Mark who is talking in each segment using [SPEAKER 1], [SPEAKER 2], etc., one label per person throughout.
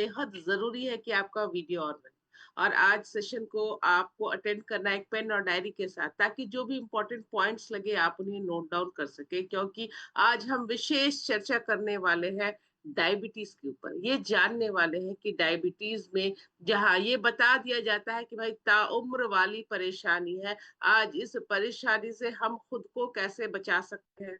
[SPEAKER 1] बेहद जरूरी है कि आपका वीडियो ऑन रहे। और आज सेशन को आपको अटेंड करना है एक पेन और डायरी के साथ, ताकि जो भी इंपॉर्टेंट पॉइंट्स लगे आप उन्हें नोट डाउन कर सके, क्योंकि आज हम विशेष चर्चा करने वाले हैं डायबिटीज के ऊपर। ये जानने वाले हैं कि डायबिटीज में जहाँ ये बता दिया जाता है कि भाई ताउम्र वाली परेशानी है, आज इस परेशानी से हम खुद को कैसे बचा सकते हैं,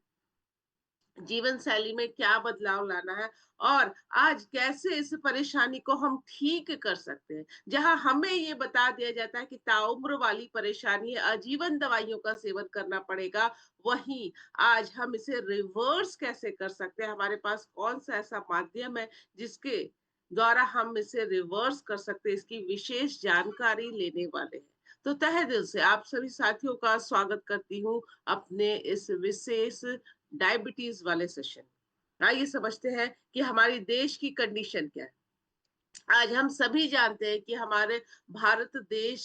[SPEAKER 1] जीवन शैली में क्या बदलाव लाना है, और आज कैसे इस परेशानी को हम ठीक कर सकते हैं। जहां हमें ये बता दिया जाता है कि ताउम्र वाली परेशानी है, आजीवन दवाइयों का सेवन करना पड़ेगा, वहीं आज हम इसे रिवर्स कैसे कर सकते हैं, हमारे पास कौन सा ऐसा माध्यम है जिसके द्वारा हम इसे रिवर्स कर सकते हैं, इसकी विशेष जानकारी लेने वाले हैं। तो तहे दिल से आप सभी साथियों का स्वागत करती हूँ अपने इस विशेष डायबिटीज वाले सेशन। आइए समझते हैं कि हमारी देश की कंडीशन क्या है। आज हम सभी जानते हैं कि हमारे भारत देश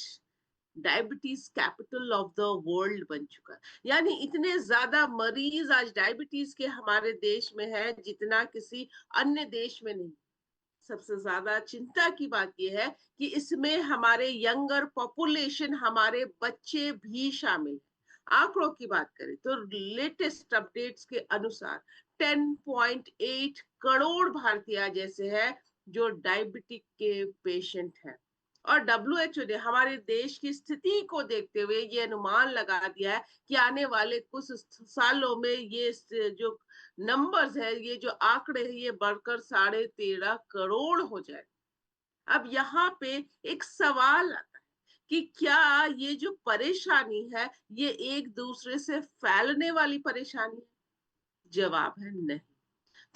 [SPEAKER 1] diabetes capital of the world बन चुका है। यानी इतने ज्यादा मरीज आज डायबिटीज के हमारे देश में है जितना किसी अन्य देश में नहीं। सबसे ज्यादा चिंता की बात यह है कि इसमें हमारे यंगर पॉपुलेशन, हमारे बच्चे भी शामिल हैं। आंकड़ों की बात करें तो लेटेस्ट अपडेट्स के अनुसार 10.8 करोड़ भारतीय आज ऐसे हैं जो डायबिटिक के पेशेंट हैं। और डब्ल्यूएचओ ने हमारे देश की स्थिति को देखते हुए ये अनुमान लगा दिया है कि आने वाले कुछ सालों में ये जो नंबर्स है, ये जो आंकड़े हैं, ये बढ़कर 13.5 करोड़ हो जाए। अब यहाँ पे एक सवाल आता है कि क्या ये जो परेशानी है ये एक दूसरे से फैलने वाली परेशानी है? जवाब है नहीं।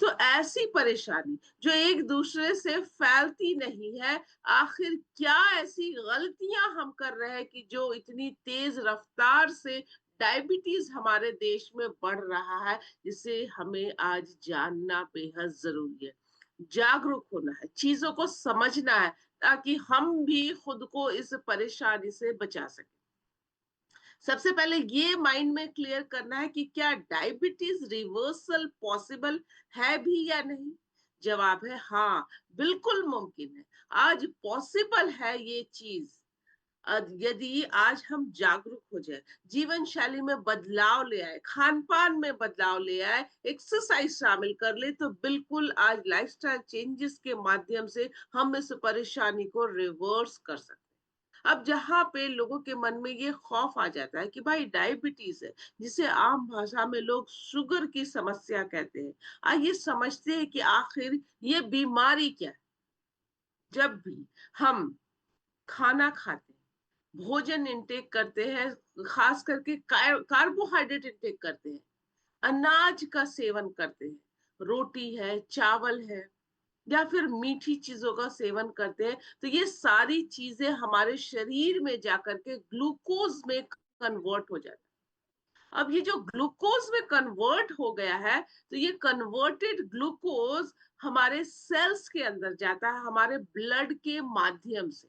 [SPEAKER 1] तो ऐसी परेशानी जो एक दूसरे से फैलती नहीं है, आखिर क्या ऐसी गलतियां हम कर रहे हैं कि जो इतनी तेज रफ्तार से डायबिटीज हमारे देश में बढ़ रहा है, जिसे हमें आज जानना बेहद जरूरी है। जागरूक होना है, चीजों को समझना है, ताकि हम भी खुद को इस परेशानी से बचा सकें। सबसे पहले ये माइंड में क्लियर करना है कि क्या डायबिटीज रिवर्सल पॉसिबल है भी या नहीं। जवाब है हाँ, बिल्कुल मुमकिन है। आज पॉसिबल है ये चीज। यदि आज हम जागरूक हो जाए, जीवन शैली में बदलाव ले आए, खान पान में बदलाव ले आए, एक्सरसाइज शामिल कर ले, तो बिल्कुल आज लाइफस्टाइल चेंजेस के माध्यम से हम इस परेशानी को रिवर्स कर सकते हैं। अब जहाँ पे लोगों के मन में ये खौफ आ जाता है कि भाई डायबिटीज है, जिसे आम भाषा में लोग शुगर की समस्या कहते हैं, आइए समझते हैं कि आखिर ये बीमारी क्या है। जब भी हम खाना खाते हैं, भोजन इंटेक करते हैं, खास करके कार्बोहाइड्रेट इंटेक करते हैं, अनाज का सेवन करते हैं, रोटी है, चावल है, या फिर मीठी चीजों का सेवन करते हैं, तो ये सारी चीजें हमारे शरीर में जाकर के ग्लूकोज में कन्वर्ट हो जाता है। अब ये जो ग्लूकोज में कन्वर्ट हो गया है, तो ये कन्वर्टेड ग्लूकोज हमारे सेल्स के अंदर जाता है, हमारे ब्लड के माध्यम से।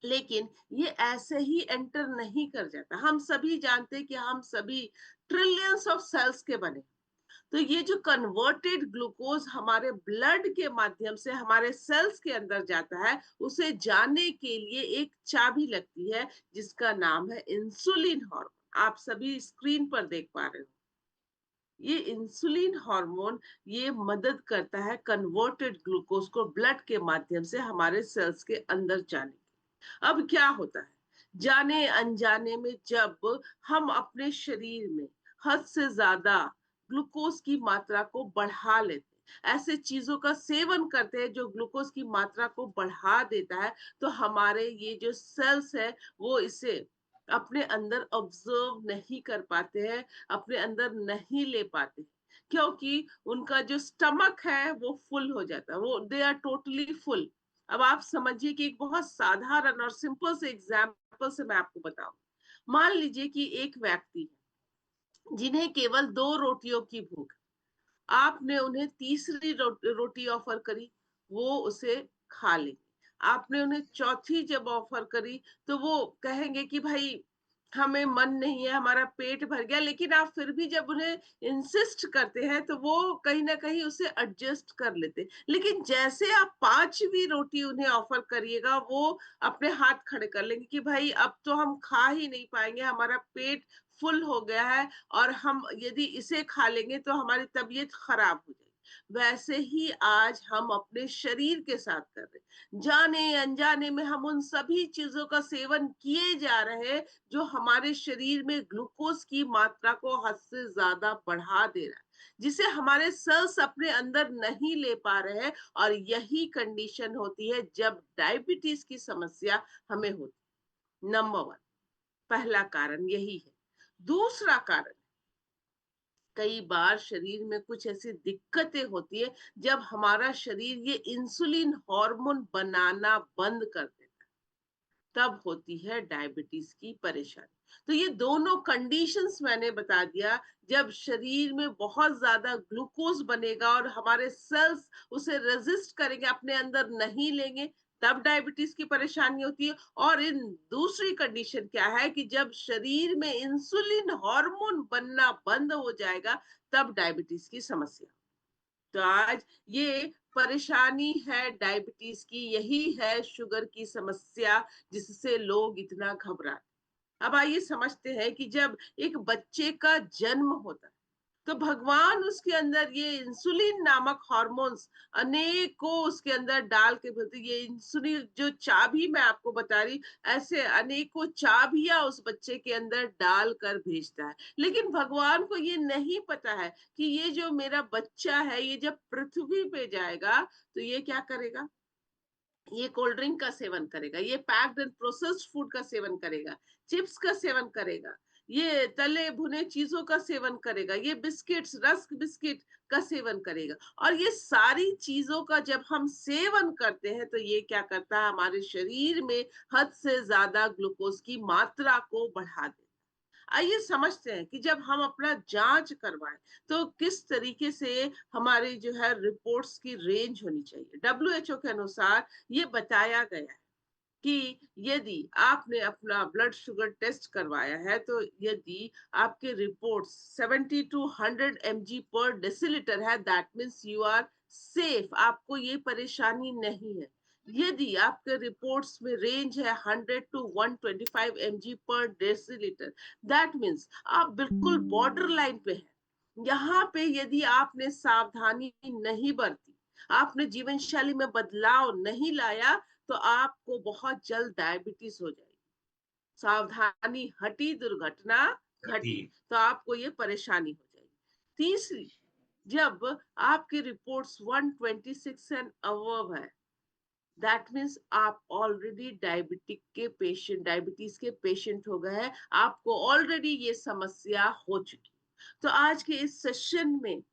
[SPEAKER 1] लेकिन ये ऐसे ही एंटर नहीं कर जाता। हम सभी जानते हैं कि हम सभी ट्रिलियंस ऑफ सेल्स के बने। तो ये जो कन्वर्टेड ग्लूकोज हमारे ब्लड के माध्यम से हमारे सेल्स के अंदर जाता है, उसे जाने के लिए एक चाबी लगती है जिसका नाम है इंसुलिन हार्मोन। आप सभी स्क्रीन पर देख पा रहे हो। ये इंसुलिन हार्मोन ये मदद करता है कन्वर्टेड ग्लूकोज को ब्लड के माध्यम से हमारे सेल्स के अंदर जाने की। अब क्या होता है, जाने अनजाने में जब हम अपने शरीर में हद से ज्यादा ग्लूकोज की मात्रा को बढ़ा लेते हैं, ऐसे चीजों का सेवन करते हैं जो ग्लूकोज की मात्रा को बढ़ा देता है, तो हमारे ये जो सेल्स है वो इसे अपने अंदर ऑब्जर्व नहीं कर पाते हैं, अपने अंदर नहीं ले पाते, क्योंकि उनका जो स्टमक है वो फुल हो जाता है, वो दे आर टोटली फुल। अब आप समझिए कि एक बहुत साधारण और सिंपल से एग्जाम्पल से मैं आपको बताऊं। मान लीजिए कि एक व्यक्ति है जिन्हें केवल 2 रोटियों की भूख, आपने उन्हें तीसरी रोटी ऑफर करी, वो उसे खा लेंगे। आपने उन्हें चौथी जब ऑफर करी, तो वो कहेंगे कि भाई हमें मन नहीं है, हमारा पेट भर गया, लेकिन आप फिर भी जब उन्हें इंसिस्ट करते हैं, तो वो कहीं न कहीं उसे एडजस्ट कर लेते हैं। लेकिन जैसे आप 5वीं रोटी उन्हें ऑफ़र करिएगा, वो अपने हाथ खड़े कर लेंगे कि भाई अब तो हम खा ही नहीं पाएँगे, हमारा पेट फुल हो गया है और हम यदि इसे खा लेंगे तो हमारी तबीयत खराब हो जाएगी। वैसे ही आज हम अपने शरीर के साथ कर रहे हैं। जाने-अनजाने में हम उन सभी चीज़ों का सेवन किए जा रहे हैं जो हमारे शरीर में ग्लूकोज की मात्रा को हद से ज्यादा बढ़ा दे रहा है, जिसे हमारे सेल्स अपने अंदर नहीं ले पा रहे हैं। और यही कंडीशन होती है जब डायबिटीज की समस्या हमें होती है। नंबर वन, पहला कारण यही है। दूसरा कारण, कई बार शरीर में कुछ ऐसी दिक्कतें होती है जब हमारा शरीर ये इंसुलिन हार्मोन बनाना बंद कर देता है, तब होती है डायबिटीज की परेशानी। तो ये दोनों कंडीशंस मैंने बता दिया। जब शरीर में बहुत ज्यादा ग्लूकोज बनेगा और हमारे सेल्स उसे रेजिस्ट करेंगे, अपने अंदर नहीं लेंगे, तब डायबिटीज की परेशानी होती है। और इन दूसरी कंडीशन क्या है कि जब शरीर में इंसुलिन हार्मोन बनना बंद हो जाएगा, तब डायबिटीज की समस्या। तो आज ये परेशानी है डायबिटीज की, यही है शुगर की समस्या जिससे लोग इतना घबराते। अब आइए समझते हैं कि जब एक बच्चे का जन्म होता है, तो भगवान उसके अंदर ये इंसुलिन नामक हार्मोन्स अनेकों उसके अंदर डाल के भेजते। ये इंसुलिन जो चाबी मैं आपको बता रही, ऐसे अनेकों चाबियां उस बच्चे के अंदर डाल कर भेजता है। लेकिन भगवान को ये नहीं पता है कि ये जो मेरा बच्चा है, ये जब पृथ्वी पे जाएगा तो ये क्या करेगा। ये कोल्ड ड्रिंक का सेवन करेगा, ये पैक्ड एंड प्रोसेस्ड फूड का सेवन करेगा, चिप्स का सेवन करेगा, ये तले भुने चीजों का सेवन करेगा, ये बिस्किट्स, रस्क बिस्किट का सेवन करेगा। और ये सारी चीजों का जब हम सेवन करते हैं, तो ये क्या करता है, हमारे शरीर में हद से ज्यादा ग्लूकोज की मात्रा को बढ़ा देता है। आइए समझते हैं कि जब हम अपना जांच करवाएं, तो किस तरीके से हमारी जो है रिपोर्ट्स की रेंज होनी चाहिए। डब्ल्यूएचओ के अनुसार ये बताया गया है कि यदि आपने अपना ब्लड शुगर टेस्ट करवाया है, तो यदि आपके रिपोर्ट्स 70 टू 100 mg पर डेसिलिटर है, that means you are safe, आपको ये परेशानी नहीं है। यदि आपके रिपोर्ट्स में रेंज है 100 टू 125 mg पर डेसिलिटर, दैट मीन्स आप बिल्कुल बॉर्डर लाइन पे हैं। यहाँ पे यदि आपने सावधानी नहीं बरती, आपने जीवन शैली में बदलाव नहीं लाया, तो आपको बहुत जल्द डायबिटीज हो जाएगी। सावधानी हटी, दुर्घटना
[SPEAKER 2] घटी।
[SPEAKER 1] घटी, तो आपको ये परेशानी हो जाएगी। तीसरी, जब आपकी रिपोर्ट्स 126 एंड अबव है, दैट मीन्स आप ऑलरेडी डायबिटीज के पेशेंट हो गए हैं, आपको ऑलरेडी ये समस्या हो चुकी। तो आज के इस सेशन में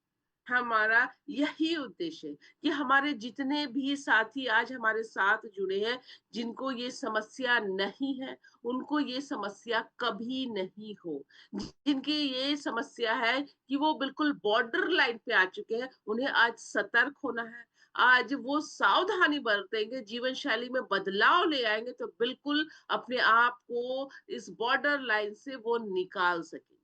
[SPEAKER 1] हमारा यही उद्देश्य है कि हमारे जितने भी साथी आज हमारे साथ जुड़े हैं, जिनको ये समस्या नहीं है, उनको ये समस्या कभी नहीं हो। जिनकी ये समस्या है कि वो बिल्कुल बॉर्डर लाइन पे आ चुके हैं, उन्हें आज सतर्क होना है। आज वो सावधानी बरतेंगे, जीवन शैली में बदलाव ले आएंगे, तो बिल्कुल अपने आप को इस बॉर्डर लाइन से वो निकाल सकेंगे।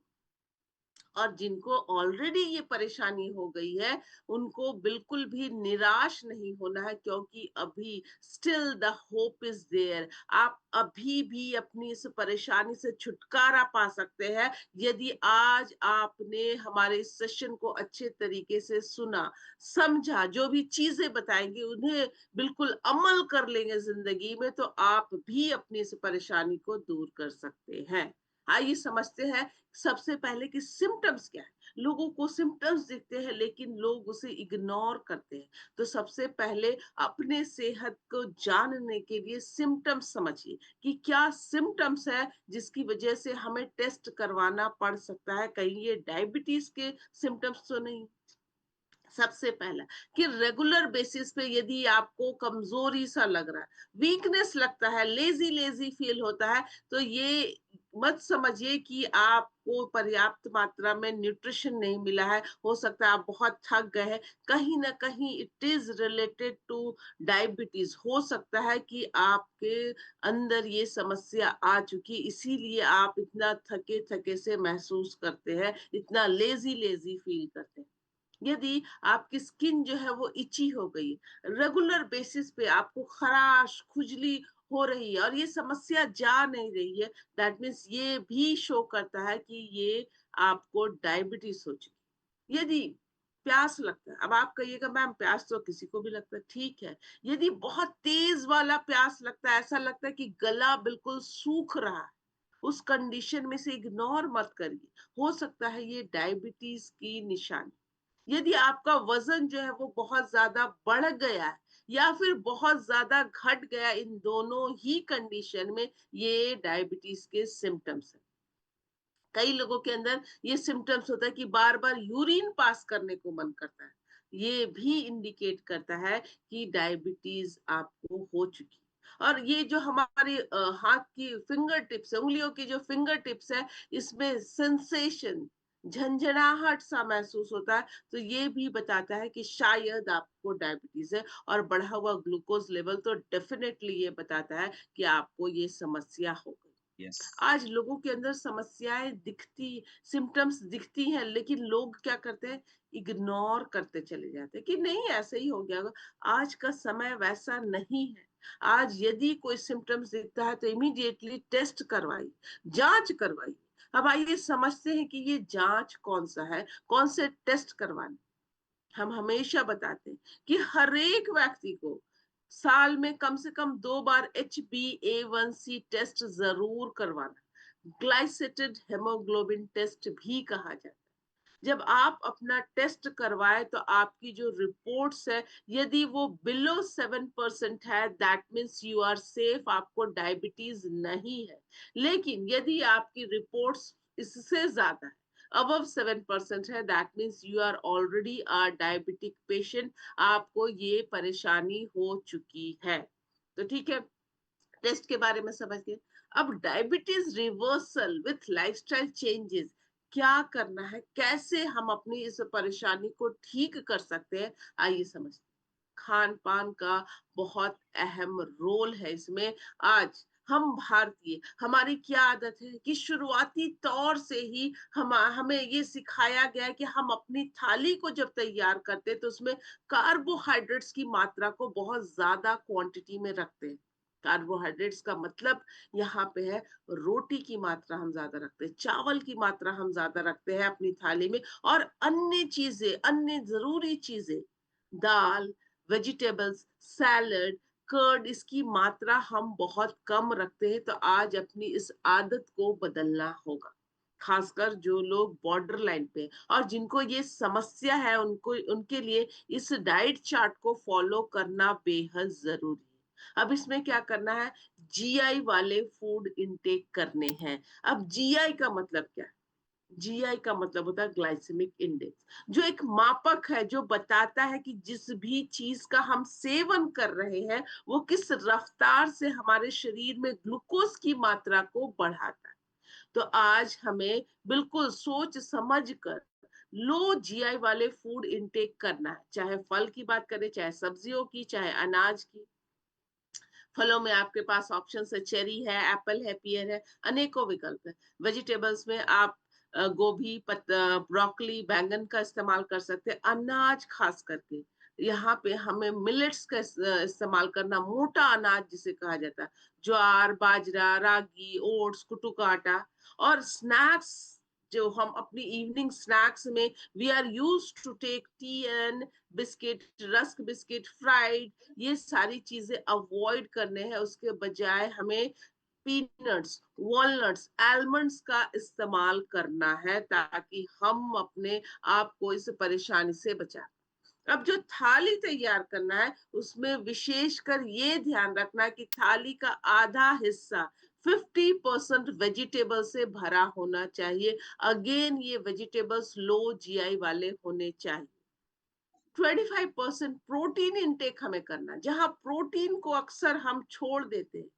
[SPEAKER 1] और जिनको ऑलरेडी ये परेशानी हो गई है, उनको बिल्कुल भी निराश नहीं होना है, क्योंकि अभी still the hope is there. आप अभी भी अपनी इस परेशानी से छुटकारा पा सकते हैं, यदि आज आपने हमारे इस सेशन को अच्छे तरीके से सुना, समझा, जो भी चीजें बताएंगे उन्हें बिल्कुल अमल कर लेंगे जिंदगी में, तो आप भी अपनी इस परेशानी को दूर कर सकते हैं। आइए समझते हैं सबसे पहले कि सिम्पटम्स क्या है। लोगों को सिम्पटम्स दिखते हैं, लेकिन लोग उसे इग्नोर करते हैं। तो सबसे पहले अपने सेहत को जानने के लिए सिम्पटम्स समझिए कि क्या सिम्पटम्स है जिसकी वजह से हमें टेस्ट करवाना पड़ सकता है, कहीं ये डायबिटीज के सिम्पटम्स तो नहीं। सबसे पहला, कि रेगुलर बेसिस पे यदि आपको कमजोरी सा लग रहा है, वीकनेस लगता है, लेजी लेजी फील होता है, तो ये मत समझिए कि आपको पर्याप्त मात्रा में न्यूट्रिशन नहीं मिला है। हो सकता है आप बहुत थक गए हैं। कहीं न कहीं it is related two diabetes. हो सकता है कि आपके अंदर ये समस्या आ चुकी, इसीलिए आप इतना थके-थके से महसूस करते हैं, इतना लेज़ी-लेज़ी फ़ील करते हैं। यदि आपकी स्किन जो है वो इची हो गई, रेगुलर बेसिस पे आपको खराश, खुजली हो रही है और ये समस्या जा नहीं रही है, दैट मीन्स ये भी शो करता है कि ये आपको डायबिटीज हो चुकी। यदि प्यास लगता है, अब आप कहिएगा मैम प्यास तो किसी को भी लगता है, ठीक है। यदि बहुत तेज वाला प्यास लगता है, ऐसा लगता है कि गला बिल्कुल सूख रहा है, उस कंडीशन में से इग्नोर मत करिए। हो सकता है ये डायबिटीज की निशानी। यदि आपका वजन जो है वो बहुत ज्यादा बढ़ गया है या फिर बहुत ज्यादा घट गया, इन दोनों ही कंडीशन में ये डायबिटीज के सिम्टम्स हैं। कई लोगों के अंदर ये सिम्टम्स होता है कि बार बार यूरिन पास करने को मन करता है। ये भी इंडिकेट करता है कि डायबिटीज आपको हो चुकी। और ये जो हमारे हाथ की फिंगर टिप्स है, उंगलियों की जो फिंगर टिप्स है, इसमें सेंसेशन, झंझनाहट सा महसूस होता है, तो ये भी बताता है कि शायद आपको डायबिटीज है। और बढ़ा हुआ ग्लूकोज लेवल तो डेफिनेटली ये बताता है कि आपको ये समस्या हो गई।
[SPEAKER 2] यस।
[SPEAKER 1] आज लोगों के अंदर समस्याएं दिखती, सिम्पटम्स दिखती हैं, लेकिन लोग क्या करते हैं, इग्नोर करते चले जाते हैं कि नहीं ऐसे ही हो गया होगा। आज का समय वैसा नहीं है। आज यदि कोई सिम्पटम्स दिखता है तो इमीडिएटली टेस्ट करवाइए, जांच करवाइए। अब आइए समझते हैं कि ये जांच कौन सा है, कौन से टेस्ट करवाने। हम हमेशा बताते हैं कि हर एक व्यक्ति को साल में कम से कम 2 बार HbA1c टेस्ट ज़रूर करवाना। ग्लाइसेटेड हेमोग्लोबिन टेस्ट भी कहा जाता है। जब आप अपना टेस्ट करवाएं तो आपकी जो रिपोर्ट्स है, यदि वो बिलो 7% है, that means you are safe, आपको डायबिटीज नहीं है। लेकिन यदि आपकी रिपोर्ट्स इससे ज्यादा है, अबव 7% है, that means you are already a diabetic patient, आपको ये परेशानी हो चुकी है। तो ठीक है, टेस्ट के बारे में समझ गए। अब diabetes reversal with lifestyle changes क्या करना है, कैसे हम अपनी इस परेशानी को ठीक कर सकते हैं, आइए समझते हैं। खान पान का बहुत अहम रोल है इसमें। आज हम भारतीय, हमारी क्या आदत है कि शुरुआती तौर से ही हमें ये सिखाया गया है कि हम अपनी थाली को जब तैयार करते हैं तो उसमें कार्बोहाइड्रेट्स की मात्रा को बहुत ज्यादा क्वांटिटी में रखते हैं। कार्बोहाइड्रेट्स का मतलब यहाँ पे है रोटी की मात्रा हम ज्यादा रखते हैं, चावल की मात्रा हम ज्यादा रखते हैं अपनी थाली में, और अन्य चीजें, अन्य जरूरी चीजें, दाल, वेजिटेबल्स, सैलड, कर्ड, इसकी मात्रा हम बहुत कम रखते हैं। तो आज अपनी इस आदत को बदलना होगा। खासकर जो लोग बॉर्डर लाइन पे हैं और जिनको ये समस्या है, उनको, उनके लिए इस डाइट चार्ट को फॉलो करना बेहद जरूरी है। अब इसमें क्या करना है, जीआई वाले फूड इनटेक करने हैं। अब जीआई का मतलब क्या है? जीआई का मतलब होता है ग्लाइसेमिक इंडेक्स, जो एक मापक है जो बताता है कि जिस भी चीज का हम सेवन कर रहे हैं वो किस रफ्तार से हमारे शरीर में ग्लूकोज की मात्रा को बढ़ाता है। तो आज हमें बिल्कुल सोच समझ कर लो जीआई वाले फूड इनटेक करना है, चाहे फल की बात करें, चाहे सब्जियों की, चाहे अनाज की। फलों में आपके पास ऑप्शन है, चेरी है, एप्पल है, पियर है, अनेकों विकल्प है। वेजिटेबल्स में आप गोभी, ब्रोकली, बैंगन का इस्तेमाल कर सकते हैं। अनाज खास करके यहाँ पे हमें मिलेट्स का इस्तेमाल करना, मोटा अनाज जिसे कहा जाता है, ज्वार, बाजरा, रागी, ओट्स, कुटू का आटा। और स्नैक्स, जो हम अपनी इवनिंग स्नैक्स में we are use to take tea and biscuit, rusk biscuit, fried, ये सारी चीजें अवॉइड करने हैं। उसके बजाय हमें पीनट्स, वॉलनट्स, आलमंड्स का इस्तेमाल करना है, ताकि हम अपने आप को इस परेशानी से बचाएं। अब जो थाली तैयार करना है, उसमें विशेषकर ये ध्यान रखना है कि थाली का आधा हिस्सा 50% वेजिटेबल से भरा होना चाहिए। अगेन ये वेजिटेबल्स लो जीआई वाले होने चाहिए। 25% प्रोटीन इनटेक हमें करना है। जहां प्रोटीन को अक्सर हम छोड़ देते हैं,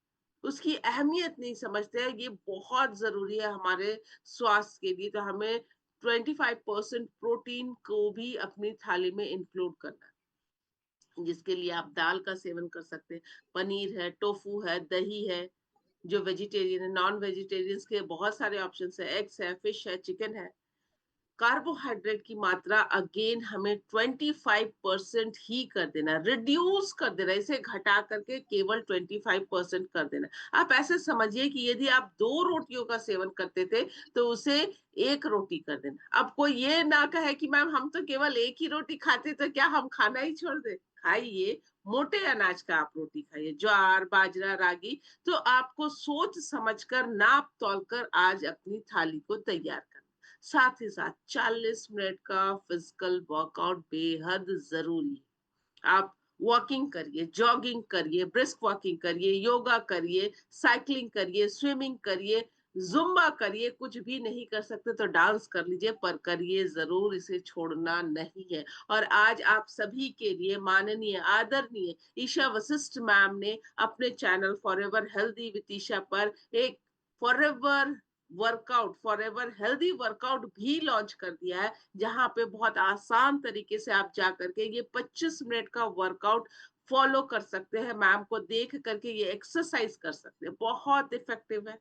[SPEAKER 1] उसकी अहमियत नहीं समझते हैं। ये बहुत ज़रूरी है हमारे स्वास्थ्य के लिए, तो हमें 25% प्रोटीन को भी अपनी थाली में इंक्लूड करना है, जिसके लिए आप दाल का सेवन कर सकते हैं, पनीर है, टोफू है, दही है, जो वेजिटेरियन है, नॉन वेजिटेरियंस के बहुत सारे ऑप्शंस हैं, एग्स है, फिश है, चिकन है। कार्बोहाइड्रेट की मात्रा अगेन हमें 25% ही कर देना, रिड्यूस कर देना, इसे घटा करके केवल 25% कर देना। आप ऐसे समझिए कि यदि आप 2 रोटियों का सेवन करते थे, तो उसे 1 रोटी कर देना। अब कोई ये ना कहे कि मैम हम तो केवल 1 ही रोटी खाते, तो क्या हम खाना ही छोड़ दें? खाइए, मोटे अनाज का आप रोटी खाइए, ज्वार, बाजरा, रागी। तो आपको सोच समझकर, नाप-तौल कर आज अपनी थाली को तैयार करना। साथ ही साथ 40 मिनट का फिजिकल वर्कआउट बेहद ज़रूरी है। आप वॉकिंग करिए, जॉगिंग करिए, ब्रिस्क वॉकिंग करिए, योगा करिए, साइक्लिंग करिए, स्विमिंग करिए, ज़ुम्बा करिए, कुछ भी नहीं कर सकते तो डांस कर लीजिए, पर करिए ज़रूर, इसे छोड़ना नहीं है। और आज आप सभी के लिए माननीय, आदरणीय ईशा वशिष्ठ मैम ने अपने channel forever healthy with Isha पर एक फॉरएवर फॉरएवर हेल्दी वर्कआउट भी लॉन्च कर दिया है, जहाँ पे बहुत आसान तरीके से आप जा करके ये 25 मिनट का वर्कआउट फॉलो कर सकते हैं। मैम को देख करके ये एक्सरसाइज कर सकते हैं, बहुत इफेक्टिव है।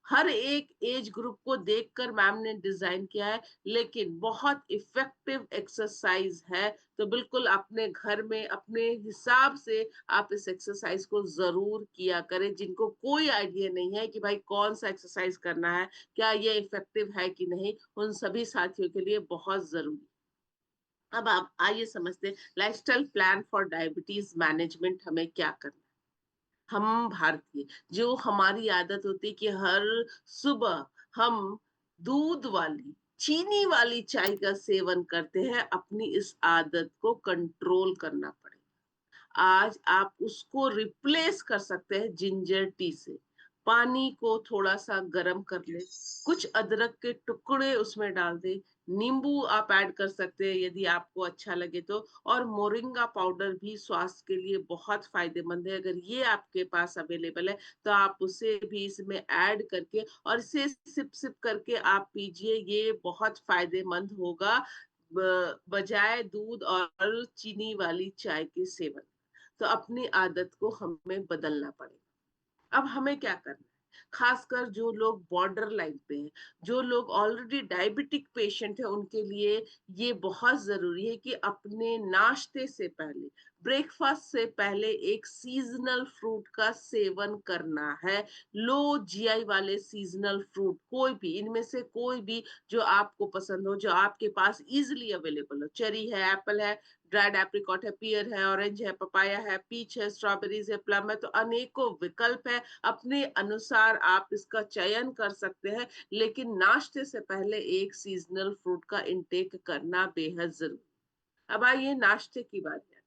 [SPEAKER 1] हर एक एज ग्रुप को देखकर मैम ने डिजाइन किया है, लेकिन बहुत इफेक्टिव एक्सरसाइज है। तो बिल्कुल अपने घर में अपने हिसाब से आप इस एक्सरसाइज को जरूर किया करें। जिनको कोई आइडिया नहीं है कि भाई कौन सा एक्सरसाइज करना है, क्या ये इफेक्टिव है कि नहीं, उन सभी साथियों के लिए बहुत जरूरी। अब आप आइए समझते हैं lifestyle plan for diabetes management हमें क्या करना है। हम भारतीय, जो हमारी आदत होती है कि हर सुबह हम दूध वाली, चीनी वाली चाय का सेवन करते हैं, अपनी इस आदत को कंट्रोल करना पड़ेगा। आज आप उसको रिप्लेस कर सकते हैं जिंजर टी से। पानी को थोड़ा-सा गरम कर लें, कुछ अदरक के टुकड़े उसमें डाल दें, नींबू आप ऐड कर सकते हैं यदि आपको अच्छा लगे तो, और मोरिंगा पाउडर भी स्वास्थ्य के लिए बहुत फ़ायदेमंद है। अगर ये आपके पास अवेलेबल है, तो आप उसे भी इसमें ऐड करके और इसे सिप-सिप करके आप पीजिए, ये बहुत फ़ायदेमंद होगा बजाय दूध और चीनी वाली चाय के सेवन। तो अपनी आदत को हमें बदलना पड़ेगा। अब हमें क्या करना है? खासकर जो लोग बॉर्डर लाइन पे हैं, जो लोग ऑलरेडी डायबिटिक पेशेंट हैं, उनके लिए ये बहुत ज़रूरी है कि अपने नाश्ते से पहले, ब्रेकफ़ास्ट से पहले एक सीज़नल फ्रूट का सेवन करना है। लो जीआई वाले सीज़नल फ्रूट, कोई भी, इनमें से कोई भी जो आपको पसंद हो, जो आपके पास ईज़िली अवेलेबल हो। चेरी है, एप्पल है, ड्राइड एप्रिकॉट है, पियर है, ऑरेंज है, पपाया है, पीच है, स्ट्रॉबेरीज है, प्लम है, तो अनेकों विकल्प है। अपने अनुसार आप इसका चयन कर सकते हैं, लेकिन नाश्ते से पहले एक सीजनल फ्रूट का इंटेक करना बेहद जरूरी। अब आइए नाश्ते की बात है।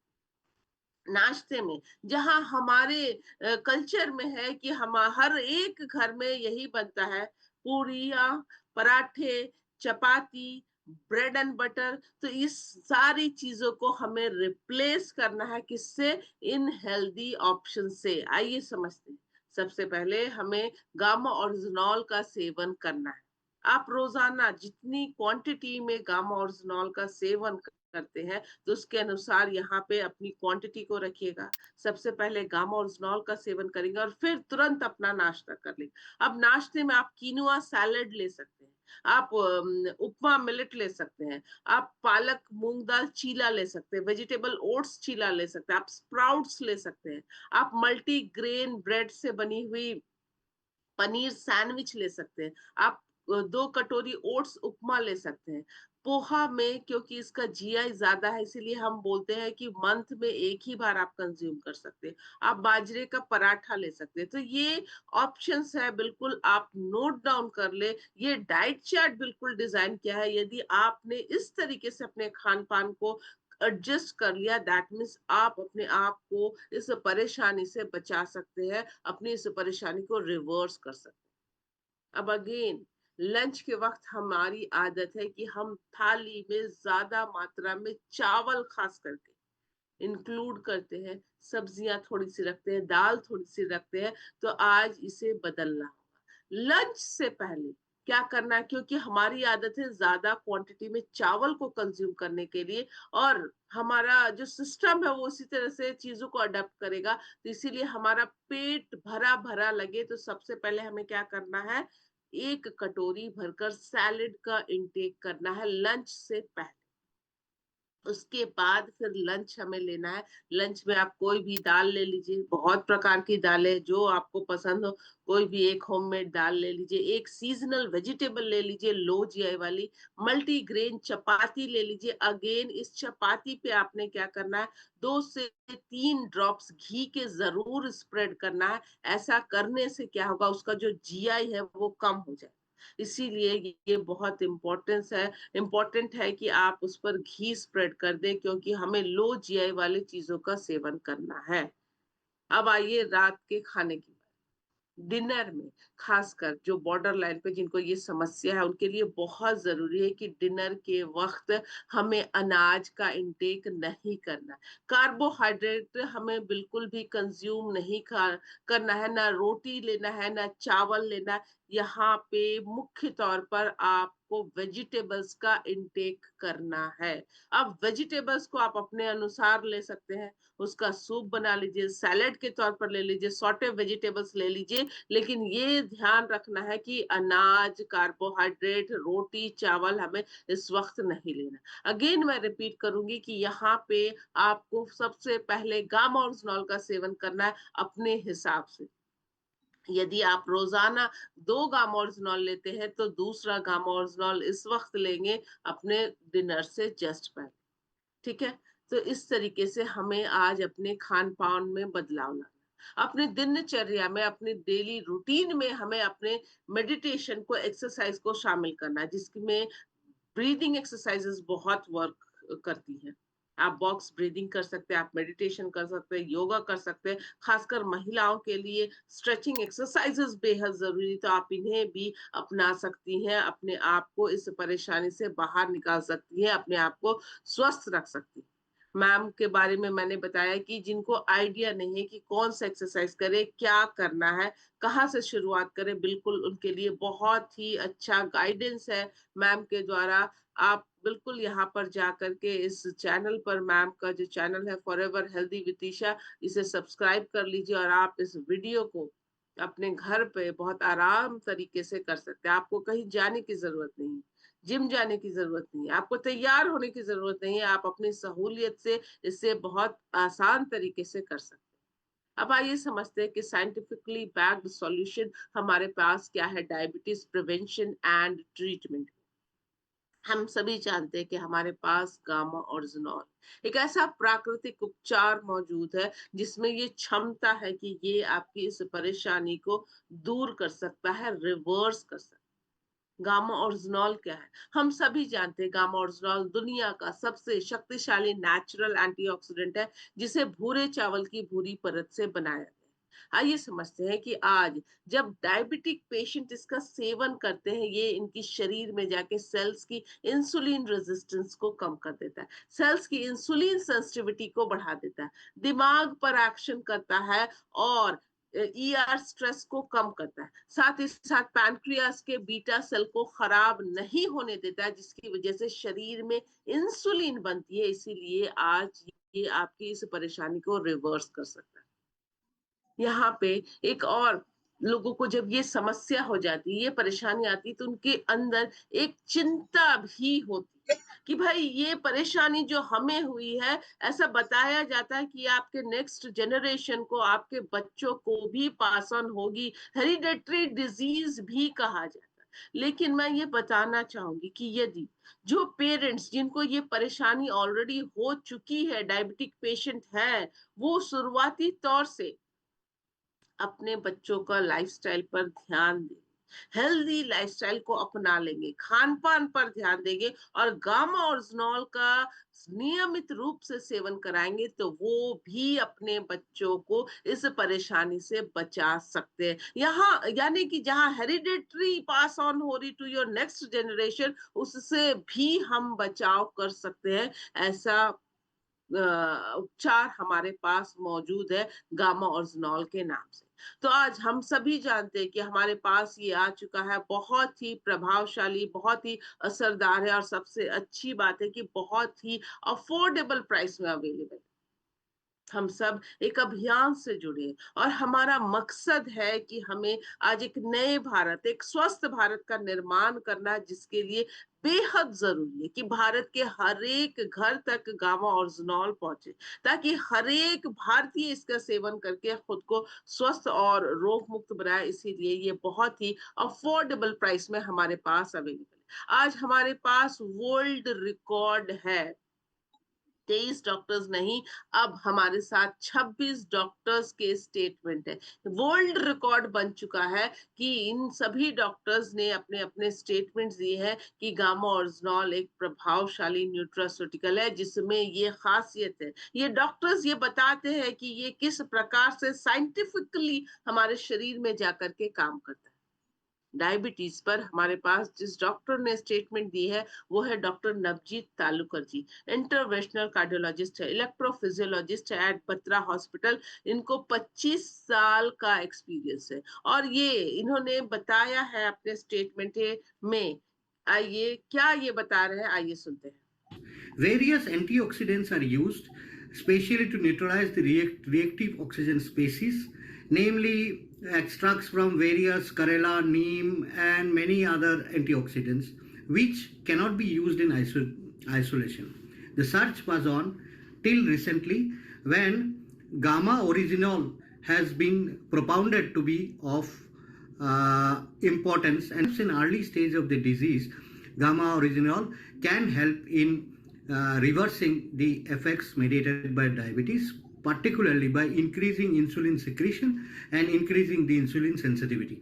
[SPEAKER 1] नाश्ते में जहाँ हमारे कल्चर में है कि हम हर एक घर में यही बनता है, पूरियाँ, पराठे, चपाती, ब्रेड एंड बटर। तो इस सारी चीज़ों को हमें रिप्लेस करना है किससे? इन हेल्दी ऑप्शन से। आइए समझते हैं। सबसे पहले हमें गामा ओरिजिनॉल का सेवन करना है। आप रोज़ाना जितनी क्वांटिटी में गामा ओरिजिनॉल का सेवन करते हैं, तो उसके अनुसार यहाँ पे अपनी क्वांटिटी को रखिएगा। सबसे पहले गामा ओरिजिनॉल का सेवन करेंगे और फिर तुरंत अपना नाश्ता कर लेंगे। अब नाश्ते में आप कीनुआ सैलेड ले सकते हैं, आप उपमा मिलेट ले सकते हैं, आप पालक मूंग दाल चीला ले सकते हैं, वेजिटेबल ओट्स चीला ले सकते हैं, आप स्प्राउट्स ले सकते हैं, आप मल्टी ग्रेन ब्रेड से बनी हुई पनीर सैंडविच ले सकते हैं। आप 2 कटोरी ओट्स उपमा ले सकते हैं। पोहा में क्योंकि इसका जीआई ज़्यादा है, इसीलिए हम बोलते हैं कि मंथ में 1 ही बार आप कंज़्यूम कर सकते हैं। आप बाजरे का पराठा ले सकते हैं। तो ये ऑप्शंस है, बिल्कुल आप नोट डाउन कर लें। ये डाइट चार्ट बिल्कुल डिज़ाइन किया है। यदि आपने इस तरीके से अपने खान-पान को एडजस्ट कर लिया, दैट मीन्स आप अपने आप को इस परेशानी से बचा सकते हैं, अपनी इस परेशानी को रिवर्स कर सकते हैं। अब अगेन लंच के वक्त हमारी आदत है कि हम थाली में ज्यादा मात्रा में चावल खास करके इंक्लूड करते हैं, सब्जियाँ थोड़ी-सी रखते हैं, दाल थोड़ी-सी रखते हैं, तो आज इसे बदलना होगा। लंच से पहले क्या करना है, क्योंकि हमारी आदत है ज़्यादा क्वांटिटी में चावल को कंज़्यूम करने के लिए और हमारा जो सिस्टम है वो उसी तरह से चीज़ों को अडॉप्ट करेगा, तो इसीलिए हमारा पेट भरा-भरा लगे तो सबसे पहले हमें क्या करना है, 1 कटोरी भरकर सैलेड का इंटेक करना है लंच से पहले। उसके बाद फिर लंच हमें लेना है। लंच में आप कोई भी दाल ले लीजिए, बहुत प्रकार की दालें जो आपको पसंद हो, कोई भी एक होममेड दाल ले लीजिए, एक सीज़नल वेजिटेबल ले लीजिए लो जीआई वाली, मल्टीग्रेन चपाती ले लीजिए। अगेन इस चपाती पे आपने क्या करना है, 2 से 3 ड्रॉप्स घी के ज़रूर स्प्रेड करना है। ऐसा करने से क्या होगा, उसका जो जीआई है वो कम हो जाएगा। इसीलिए ये बहुत इम्पोर्टेंट है कि आप उस पर घी स्प्रेड कर दें, क्योंकि हमें लो जीआई वाली चीज़ों का सेवन करना है। अब आइए रात के खाने की। डिनर में खासकर जो बॉर्डर लाइन पे जिनको ये समस्या है उनके लिए बहुत ज़रूरी है कि डिनर के वक़्त हमें अनाज का इंटेक नहीं करना। कार्बोहाइड्रेट हमें बिल्कुल भी कंज़्यूम नहीं करना है, ना रोटी लेना है, ना चावल लेना है। यहाँ पे मुख्य तौर पर आपको वेजिटेबल्स का इंटेक करना है। अब वेजिटेबल्स को आप अपने अनुसार ले सकते हैं, उसका सूप बना लीजिए, सैलेड के तौर पर ले लीजिए, सॉटे वेजिटेबल्स ले लीजिए, लेकिन ये ध्यान रखना है कि अनाज, कार्बोहाइड्रेट, रोटी, चावल हमें इस वक़्त नहीं लेना। अगेन मैं रिपीट करूँगी कि यहाँ पे आपको सबसे पहले गामा-ओरिजिनॉल का सेवन करना है अपने हिसाब से। यदि आप रोज़ाना 2 गामा-ओरिजिनॉल लेते हैं, तो दूसरा गामा-ओरिजिनॉल इस वक़्त लेंगे अपने डिनर से जस्ट पहले। ठीक है? तो इस तरीके से हमें आज अपने खान-पान में बदलाव लाना है। अपनी दिनचर्या में, अपनी डेली रूटीन में हमें अपने मेडिटेशन को, एक्सरसाइज़ को शामिल करना है, जिसमें ब्रीदिंग एक्सरसाइजेज़ बहुत वर्क करती हैं। आप बॉक्स ब्रीदिंग कर सकते हैं, आप मेडिटेशन कर सकते हैं, योगा कर सकते हैं। खासकर महिलाओं के लिए स्ट्रेचिंग एक्सरसाइजेज़ बेहद ज़रूरी, तो आप इन्हें भी अपना सकती हैं, अपने आप को इस परेशानी से बाहर निकाल सकती हैं, अपने आप को स्वस्थ रख सकती हैं। मैम के बारे में मैंने बताया कि जिनको आइडिया नहीं है कि कौन-सा एक्सरसाइज़ करें, क्या करना है, कहाँ से शुरुआत करें, बिल्कुल उनके लिए बहुत ही अच्छा गाइडेंस है मैम के द्वारा। आप बिल्कुल यहाँ पर जाकर के इस चैनल पर, मैम का जो चैनल है फॉरएवर हेल्दी विद ईशा, इसे सब्सक्राइब कर लीजिए और आप इस वीडियो को अपने घर पे बहुत आराम तरीके से कर सकते हैं। आपको कहीं जाने की ज़रूरत नहीं है, जिम जाने की ज़रूरत नहीं है, आपको तैयार होने की ज़रूरत नहीं है, आप अपनी सहूलियत से इसे बहुत आसान तरीके से कर सकते हैं। अब आइए समझते हैं कि साइंटिफिकली बैक्ड सॉल्यूशन हमारे पास क्या है डायबिटीज़ प्रिवेंशन एंड ट्रीटमेंट। हम सभी जानते हैं कि हमारे पास गामा ओरिजिनॉल एक ऐसा प्राकृतिक उपचार मौजूद है जिसमें ये क्षमता है कि ये आपकी इस परेशानी को दूर कर सकता है, रिवर्स कर सकता है। गामा ओरिजिनॉल क्या है? हम सभी जानते हैं गामा ओरिजिनॉल दुनिया का सबसे शक्तिशाली नेचुरल एंटीऑक्सीडेंट है, जिसे भूरे चावल की भूरी परत से बनाया गया है। आइए समझते हैं कि आज जब डायबिटिक पेशेंट इसका सेवन करते हैं, ये इनकी शरीर में जाके सेल्स की इंसुलिन रेजिस्टेंस को कम कर देता है, सेल्स की इंसुलिन सेंसिटिविटी को बढ़ा देता है, दिमाग पर एक्शन करता है और ईआर स्ट्रेस को कम करता है, साथ ही साथ पैनक्रियास के बीटा सेल को खराब नहीं होने देता है, जिसकी वजह से शरीर में इंसुलिन बनती है। इसीलिए आज ये आपकी इस परेशानी को रिवर्स कर सकता है। यहाँ पे एक और लोगों को जब ये समस्या हो जाती है, ये परेशानी आती है, तो उनके अंदर एक चिंता भी होती है कि भाई ये परेशानी जो हमें हुई है, ऐसा बताया जाता है कि आपके नेक्स्ट जनरेशन को, आपके बच्चों को भी पास ऑन होगी, हेरिडेटरी डिजीज भी कहा जाता है। लेकिन मैं ये बताना चाहूंगी कि यदि जो पेरेंट्स जिनको ये परेशानी ऑलरेडी हो चुकी है, डायबिटिक पेशेंट है, वो शुरुआती तौर से अपने बच्चों का लाइफस्टाइल पर ध्यान दें, हेल्दी लाइफस्टाइल को अपना लेंगे, खान-पान पर ध्यान देंगे और गामा ओरिजिनॉल का नियमित रूप से सेवन कराएँगे, तो वो भी अपने बच्चों को इस परेशानी से बचा सकते हैं। यहाँ यानी कि जहाँ हेरिडिटरी पास ऑन हो रही टू योर नेक्स्ट जनरेशन, उससे भी हम बचाव कर सकते हैं। ऐसा उपचार हमारे पास मौजूद है गामा ओरिजिनॉल के नाम से। तो आज हम सभी जानते हैं कि हमारे पास ये आ चुका है, बहुत ही प्रभावशाली, बहुत ही असरदार है और सबसे अच्छी बात है कि बहुत ही अफोर्डेबल प्राइस में अवेलेबल है। हम सब एक अभियान से जुड़े और हमारा मकसद है कि हमें आज एक नए भारत, एक स्वस्थ भारत का निर्माण करना, जिसके लिए बेहद जरूरी है कि भारत के हर एक घर तक गामा ओरिजिनॉल पहुंचे, ताकि हर एक भारतीय इसका सेवन करके खुद को स्वस्थ और रोग मुक्त बनाए। इसीलिए ये बहुत ही अफोर्डेबल प्राइस में हमारे पास अवेलेबल है। आज हमारे पास वर्ल्ड रिकॉर्ड है, 23 डॉक्टर्स नहीं, अब हमारे साथ 26 डॉक्टर्स के स्टेटमेंट है। वर्ल्ड रिकॉर्ड बन चुका है कि इन सभी डॉक्टर्स ने अपने अपने स्टेटमेंट्स दिए हैं कि गामा ओरिजिनॉल एक प्रभावशाली न्यूट्रास्यूटिकल है, जिसमें ये खासियत है। ये डॉक्टर्स ये बताते हैं कि ये किस प्रकार से साइंटिफिकली हमारे शरीर में जाकर के काम करता है। डायबिटीज पर हमारे पास जिस डॉक्टर ने स्टेटमेंट दी है, वो है डॉक्टर नवजीत तालुकर जी। इंटरवेंशनल कार्डियोलॉजिस्ट है, इलेक्ट्रोफिजियोलॉजिस्ट है एट बत्रा हॉस्पिटल। इनको 25 साल का एक्सपीरियंस है और ये इन्होंने बताया है अपने स्टेटमेंट में। आइए क्या ये बता रहे हैं, आइए सुनते हैं।
[SPEAKER 2] Various antioxidants are used specially to neutralize the reactive oxygen species, namely extracts from various Karela, neem, and many other antioxidants, which cannot be used in isolation. The search was on till recently when gamma original has been propounded to be of importance, and in early stage of the disease gamma original can help in reversing the effects mediated by diabetes, particularly by increasing insulin secretion and increasing the insulin sensitivity.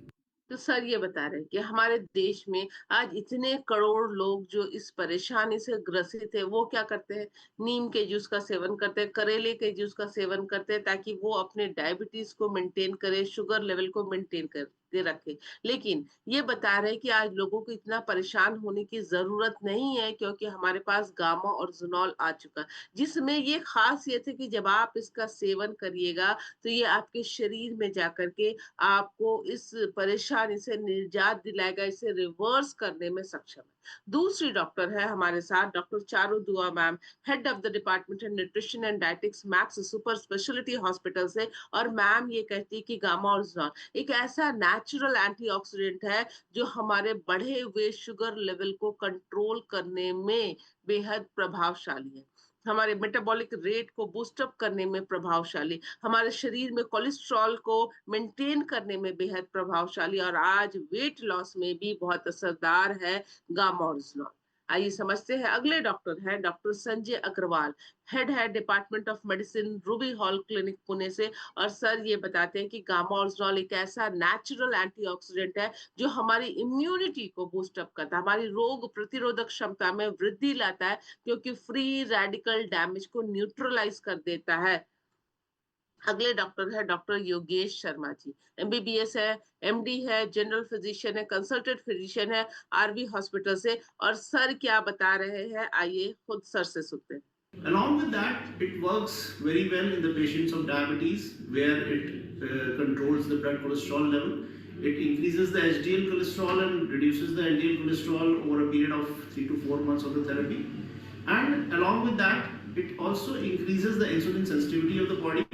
[SPEAKER 1] तो sir ये बता रहे हैं कि हमारे देश में आज इतने करोड़ लोग जो इस परेशानी से ग्रसित है, वो क्या करते हैं, नीम के जूस का सेवन करते हैं, करेले के जूस का सेवन करते हैं, ताकि वो अपने डायबिटीज को मेंटेन करे, शुगर लेवल को मेंटेन करके रखे। लेकिन ये बता रहे हैं कि आज लोगों को इतना परेशान होने की जरूरत नहीं है, क्योंकि हमारे पास गामा ओरिजिनॉल आ चुका है, जिसमें ये खासियत है कि जब आप इसका सेवन करिएगा, तो ये आपके शरीर में जाकर के आपको इस परेशानी से निजात दिलाएगा, इसे रिवर्स करने में सक्षम है। दूसरी डॉक्टर है हमारे साथ, डॉक्टर चारू दुआ ma'am, head of the department and nutrition and dietetics max super speciality hospital से। और मैम ये कहती है कि गामा ओरिजिनॉल एक ऐसा नेचुरल एंटीऑक्सीडेंट है जो हमारे बढ़े हुए शुगर लेवल को कंट्रोल करने में बेहद प्रभावशाली है, हमारे मेटाबॉलिक रेट को बूस्ट अप करने में प्रभावशाली, हमारे शरीर में कोलेस्ट्रॉल को मेंटेन करने में बेहद प्रभावशाली, और आज वेट लॉस में भी बहुत असरदार है गामा ओरिजिनॉल। आइए समझते हैं। अगले डॉक्टर हैं डॉक्टर संजय अग्रवाल, हेड है department of medicine Ruby hall clinic Pune से। और सर ये बताते हैं कि गामा ओरिजिनॉल एक ऐसा नेचुरल एंटीऑक्सीडेंट है जो हमारी इम्यूनिटी को बूस्ट अप करता है, हमारी रोग प्रतिरोधक क्षमता में वृद्धि लाता है, क्योंकि फ्री रेडिकल डैमेज को न्यूट्रलाइज कर देता है। अगले डॉक्टर है डॉक्टर योगेश शर्मा जी, एमबीबीएस है, एमडी है, जनरल फिजिशियन है, कंसल्टेंट फिजिशियन है, आरवी हॉस्पिटल से। और सर क्या बता रहे हैं, आइए खुद सर से सुनते हैं।
[SPEAKER 2] Along with that, it works very well in the patients of diabetes where it controls the blood cholesterol level. It increases the HDL cholesterol and reduces the LDL cholesterol over a period of 3 to 4 months of the therapy. And along with that, it also increases the insulin sensitivity of the body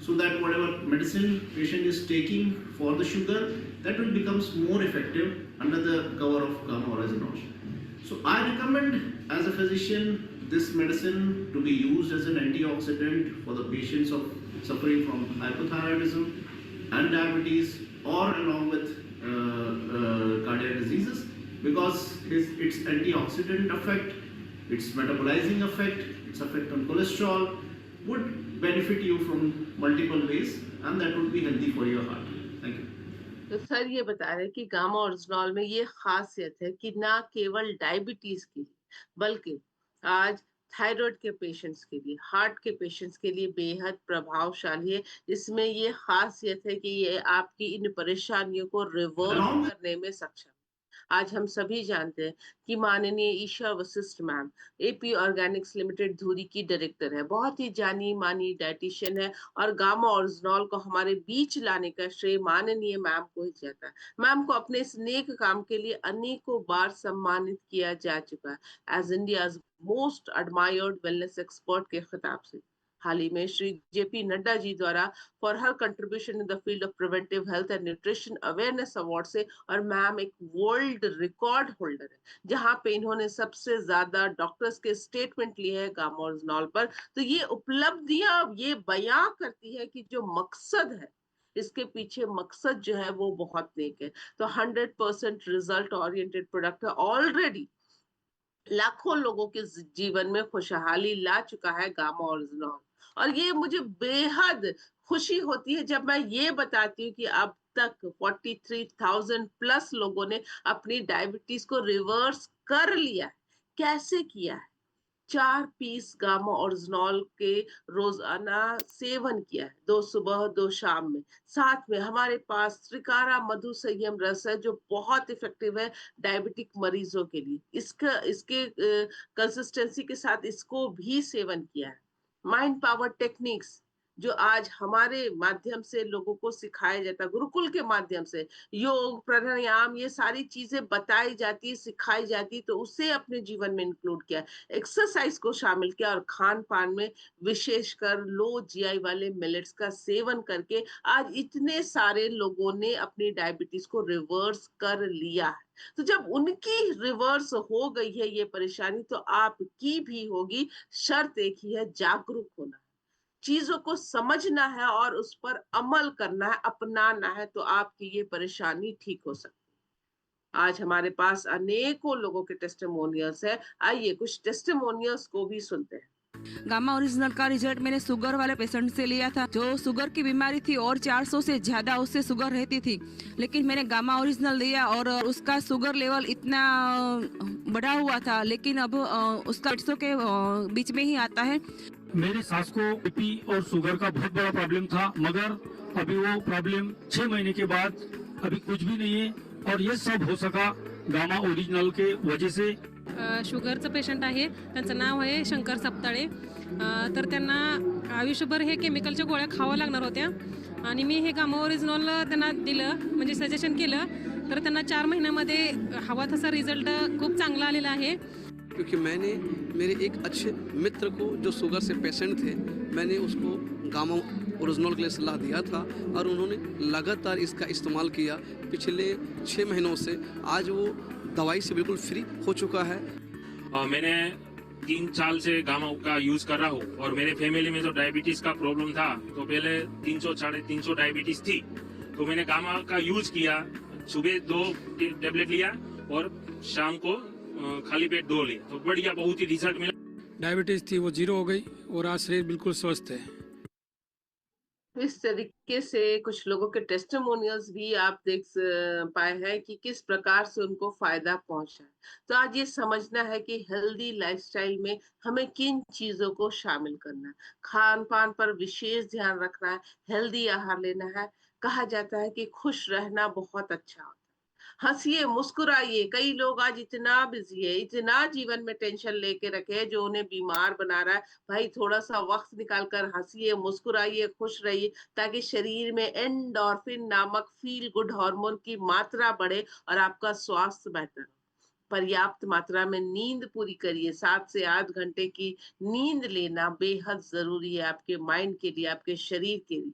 [SPEAKER 2] so that whatever medicine patient is taking for the sugar, that will becomes more effective under the cover of gamma oryzanol. So I recommend as a physician this medicine to be used as an antioxidant for the patients of suffering from hypothyroidism and diabetes or along with cardiac diseases, because its antioxidant effect, its metabolizing effect, its effect on cholesterol would benefit you from multiple ways, and that would be healthy for your heart. Thank you.
[SPEAKER 1] तो sir ये बता रहे हैं कि gamma oryzanol में ये खासियत है कि ना केवल डायबिटीज की, बल्कि आज थायराइड के पेशेंट्स के लिए, हार्ट के पेशेंट्स के लिए बेहद प्रभावशाली है। इसमें ये खासियत है कि ये आपकी इन परेशानियों को रिवर्स करने में सक्षम है। आज हम सभी जानते हैं कि माननीय Isha Vashishtha ma'am AP organics limited Dhuri की डायरेक्टर है। बहुत ही जानी मानी डाइटिशियन है और गामा ओरिजिनॉल को हमारे बीच लाने का श्रेय माननीय मैम को ही जाता है। मैम को अपने इस नेक काम के लिए अनेकों बार सम्मानित किया जा चुका है as India's most admired wellness expert के खिताब से। हाल ही में श्री जेपी नड्डा जी द्वारा for her contribution in the field of preventive health and nutrition awareness award से, और मैम एक वर्ल्ड रिकॉर्ड होल्डर है जहां पे इन्होंने सबसे ज्यादा डॉक्टर्स के स्टेटमेंट लिए हैं गामोरिजनॉल पर। तो ये उपलब्धियां ये बयां करती है कि जो मकसद है, इसके पीछे मकसद जो है वो बहुत नेक है। तो 100% रिजल्ट ओरिएंटेड प्रोडक्ट है, ऑलरेडी लाखों लोगों के जीवन में खुशहाली ला चुका है गामा ओरिजिनॉल। और ये मुझे बेहद खुशी होती है जब मैं ये बताती हूँ कि अब तक 43,000 प्लस लोगों ने अपनी डायबिटीज को रिवर्स कर लिया है। कैसे किया है? 4 पीस गामा ओरिजिनॉल के रोजाना सेवन किया है, 2 सुबह 2 शाम में। साथ में हमारे पास त्रिकारा मधु संयम रस है जो बहुत इफेक्टिव है डायबिटिक मरीजों के लिए। इसका इसके कंसिस्टेंसी के साथ इसको भी सेवन किया है। माइंड पावर टेक्निक्स जो आज हमारे माध्यम से लोगों को सिखाया जाता है, गुरुकुल के माध्यम से योग प्राणायाम ये सारी चीजें बताई जाती सिखाई जाती, तो उसे अपने जीवन में इंक्लूड किया। एक्सरसाइज को शामिल किया और खान पान में विशेषकर लो जीआई वाले मिलेट्स का सेवन करके आज इतने सारे लोगों ने अपनी डायबिटीज को रिवर्स कर लिया है। तो जब उनकी रिवर्स हो गई है ये परेशानी, तो आपकी भी होगी। शर्त एक ही है, जागरूक होना है, चीजों को समझना है और उस पर अमल करना है, अपनाना है, तो आपकी ये परेशानी ठीक हो सकती है। आज हमारे पास अनेकों लोगों के टेस्टिमोनियल्स है। आइए कुछ टेस्टिमोनियल्स को भी सुनते हैं।
[SPEAKER 3] गामा ओरिजिनल का रिजल्ट मैंने शुगर वाले पेशेंट से लिया था जो शुगर की बीमारी थी और 400 से ज्यादा उससे शुगर रहती थी, लेकिन मैंने गामा ओरिजिनल लिया और उसका शुगर लेवल इतना बढ़ा हुआ था, लेकिन अब उसका 800 के बीच में ही आता है।
[SPEAKER 4] मेरी सास को बीपी और शुगर का बहुत बड़ा प्रॉब्लम था, मगर अभी वो प्रॉब्लम 6 महीने के बाद अभी कुछ भी नहीं है और ये सब हो सका गामा ओरिजिनल के वजह से।
[SPEAKER 5] शुगरचं पेशंट आहे, त्यांचं नाव आहे शंकर सपताळे. तर त्यांना आयुष्यभर हे केमिकलच्या गोळ्या खाव्या लागणार होत्या आणि मी हे गामा ओरिजिनॉल त्यांना दिलं, म्हणजे सजेशन केलं, तर त्यांना 4 महिन्यामध्ये हवा तसा रिझल्ट खूप चांगला आलेला आहे.
[SPEAKER 6] क्योंकि मैंने मेरे एक अच्छे मित्र को जो शुगर से पेशेंट थे, मैंने उसको गामा ओरिजिनल के लिए सलाह दिया था और उन्होंने लगातार इसका इस्तेमाल किया पिछले 6 महीनों से। आज वो दवाई से बिल्कुल फ्री हो चुका है।
[SPEAKER 7] मैंने 3 साल से गामा का यूज कर रहा हूँ और मेरे फैमिली में जो डायबिटीज का प्रॉब्लम था, तो पहले 300 350 डायबिटीज थी, तो मैंने गामा का यूज किया। सुबह 2 टेबलेट लिया और शाम को खाली पेट 2 लिए, तो बढ़िया बहुत ही रिजल्ट मिला।
[SPEAKER 4] डायबिटीज थी वो 0 हो गई और आज शरीर बिल्कुल स्वस्थ है।
[SPEAKER 1] इस तरीके से कुछ लोगों के टेस्टिमोनियल्स भी आप देख पाए हैं कि किस प्रकार से उनको फायदा पहुंचा है। तो आज ये समझना है कि हेल्दी लाइफस्टाइल में हमें किन चीजों को शामिल करना है। खान पान पर विशेष ध्यान रखना है, हेल्दी आहार लेना है। कहा जाता है कि खुश रहना बहुत अच्छा होता है। हंसिए, मुस्कुराइए। कई लोग आज इतना बिजी है, इतना जीवन में टेंशन लेके रखे हैं जो उन्हें बीमार बना रहा है। भाई थोड़ा सा वक्त निकाल कर हंसिए, मुस्कुराइए, खुश रहिए, ताकि शरीर में एंडोर्फिन नामक फील गुड हार्मोन की मात्रा बढ़े और आपका स्वास्थ्य बेहतर हो। पर्याप्त मात्रा में नींद पूरी करिए। 7 से 8 घंटे की नींद लेना बेहद जरूरी है आपके माइंड के लिए, आपके शरीर के लिए।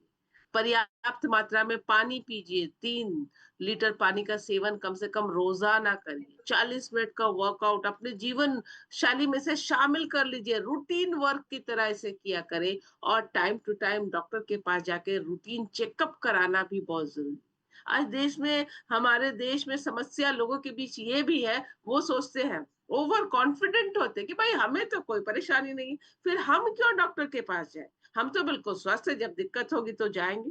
[SPEAKER 1] पर्याप्त मात्रा में पानी पीजिए। 3 लीटर पानी का सेवन कम से कम रोजाना करिए। 40 मिनट का वर्कआउट अपने जीवन शैली में से शामिल कर लीजिए। रूटीन वर्क की तरह इसे किया करें और टाइम टू टाइम डॉक्टर के पास जाके रूटीन चेकअप कराना भी बहुत जरूरी है। आज देश में, हमारे देश में समस्या लोगों के बीच ये भी है, वो सोचते हैं, ओवर कॉन्फिडेंट होते हैं कि भाई हमें तो कोई परेशानी नहीं, फिर हम क्यों डॉक्टर के पास जाए, हम तो बिल्कुल स्वस्थ है, जब दिक्कत होगी तो जाएंगे।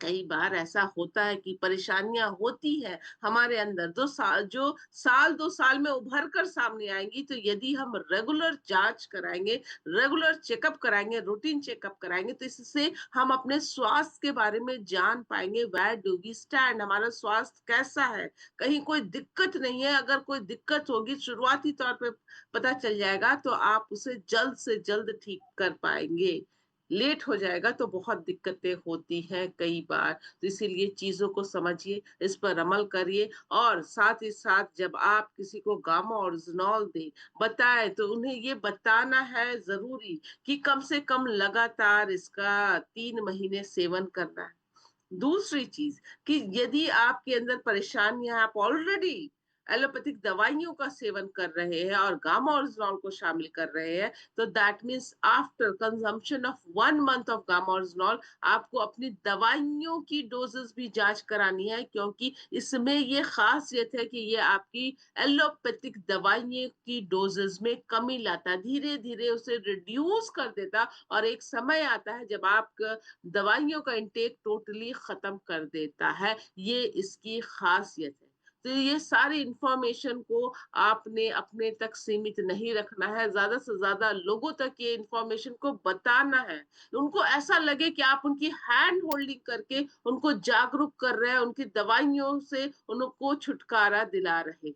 [SPEAKER 1] कई बार ऐसा होता है कि परेशानियां होती है हमारे अंदर जो साल 2 साल में उभर कर सामने आएंगी, तो यदि हम रेगुलर जांच कराएंगे, रेगुलर चेकअप कराएंगे, रूटीन चेकअप कराएंगे, तो इससे हम अपने स्वास्थ्य के बारे में जान पाएंगे। वेयर डू वी स्टैंड, हमारा स्वास्थ्य कैसा है, कहीं कोई दिक्कत नहीं है। अगर कोई दिक्कत होगी शुरुआती तौर पे पता चल जाएगा, तो आप उसे जल्द से जल्द ठीक कर पाएंगे। लेट हो जाएगा तो बहुत दिक्कतें होती हैं कई बार। तो इसीलिए चीज़ों को समझिए, इस पर अमल करिए, और साथ ही साथ जब आप किसी को गामा ओरिजिनॉल दें, बताएँ, तो उन्हें ये बताना है ज़रूरी कि कम से कम लगातार इसका 3 महीने सेवन करना है। दूसरी चीज कि यदि आपके अंदर परेशानियां, आप ऑलरेडी एलोपैथिक दवाइयों का सेवन कर रहे हैं और गामा ओरिजिनॉल को शामिल कर रहे हैं, तो that means after consumption of 1 month of gamma oryzanol आपको अपनी दवाइयों की डोजेस भी जांच करानी है, क्योंकि इसमें ये खासियत है कि ये आपकी एलोपैथिक दवाइयों की डोजेस में कमी लाता है, धीरे धीरे उसे रिड्यूस कर देता, और एक समय आता है जब आप दवाइयों का इंटेक टोटली खत्म कर देता है। ये इसकी खासियत है। तो ये सारी इंफॉर्मेशन को आपने अपने तक सीमित नहीं रखना है, ज्यादा से ज्यादा लोगों तक ये इंफॉर्मेशन को बताना है। उनको ऐसा लगे कि आप उनकी हैंड होल्डिंग करके उनको जागरूक कर रहे हैं, उनकी दवाइयों से उनको छुटकारा दिला रहे हैं।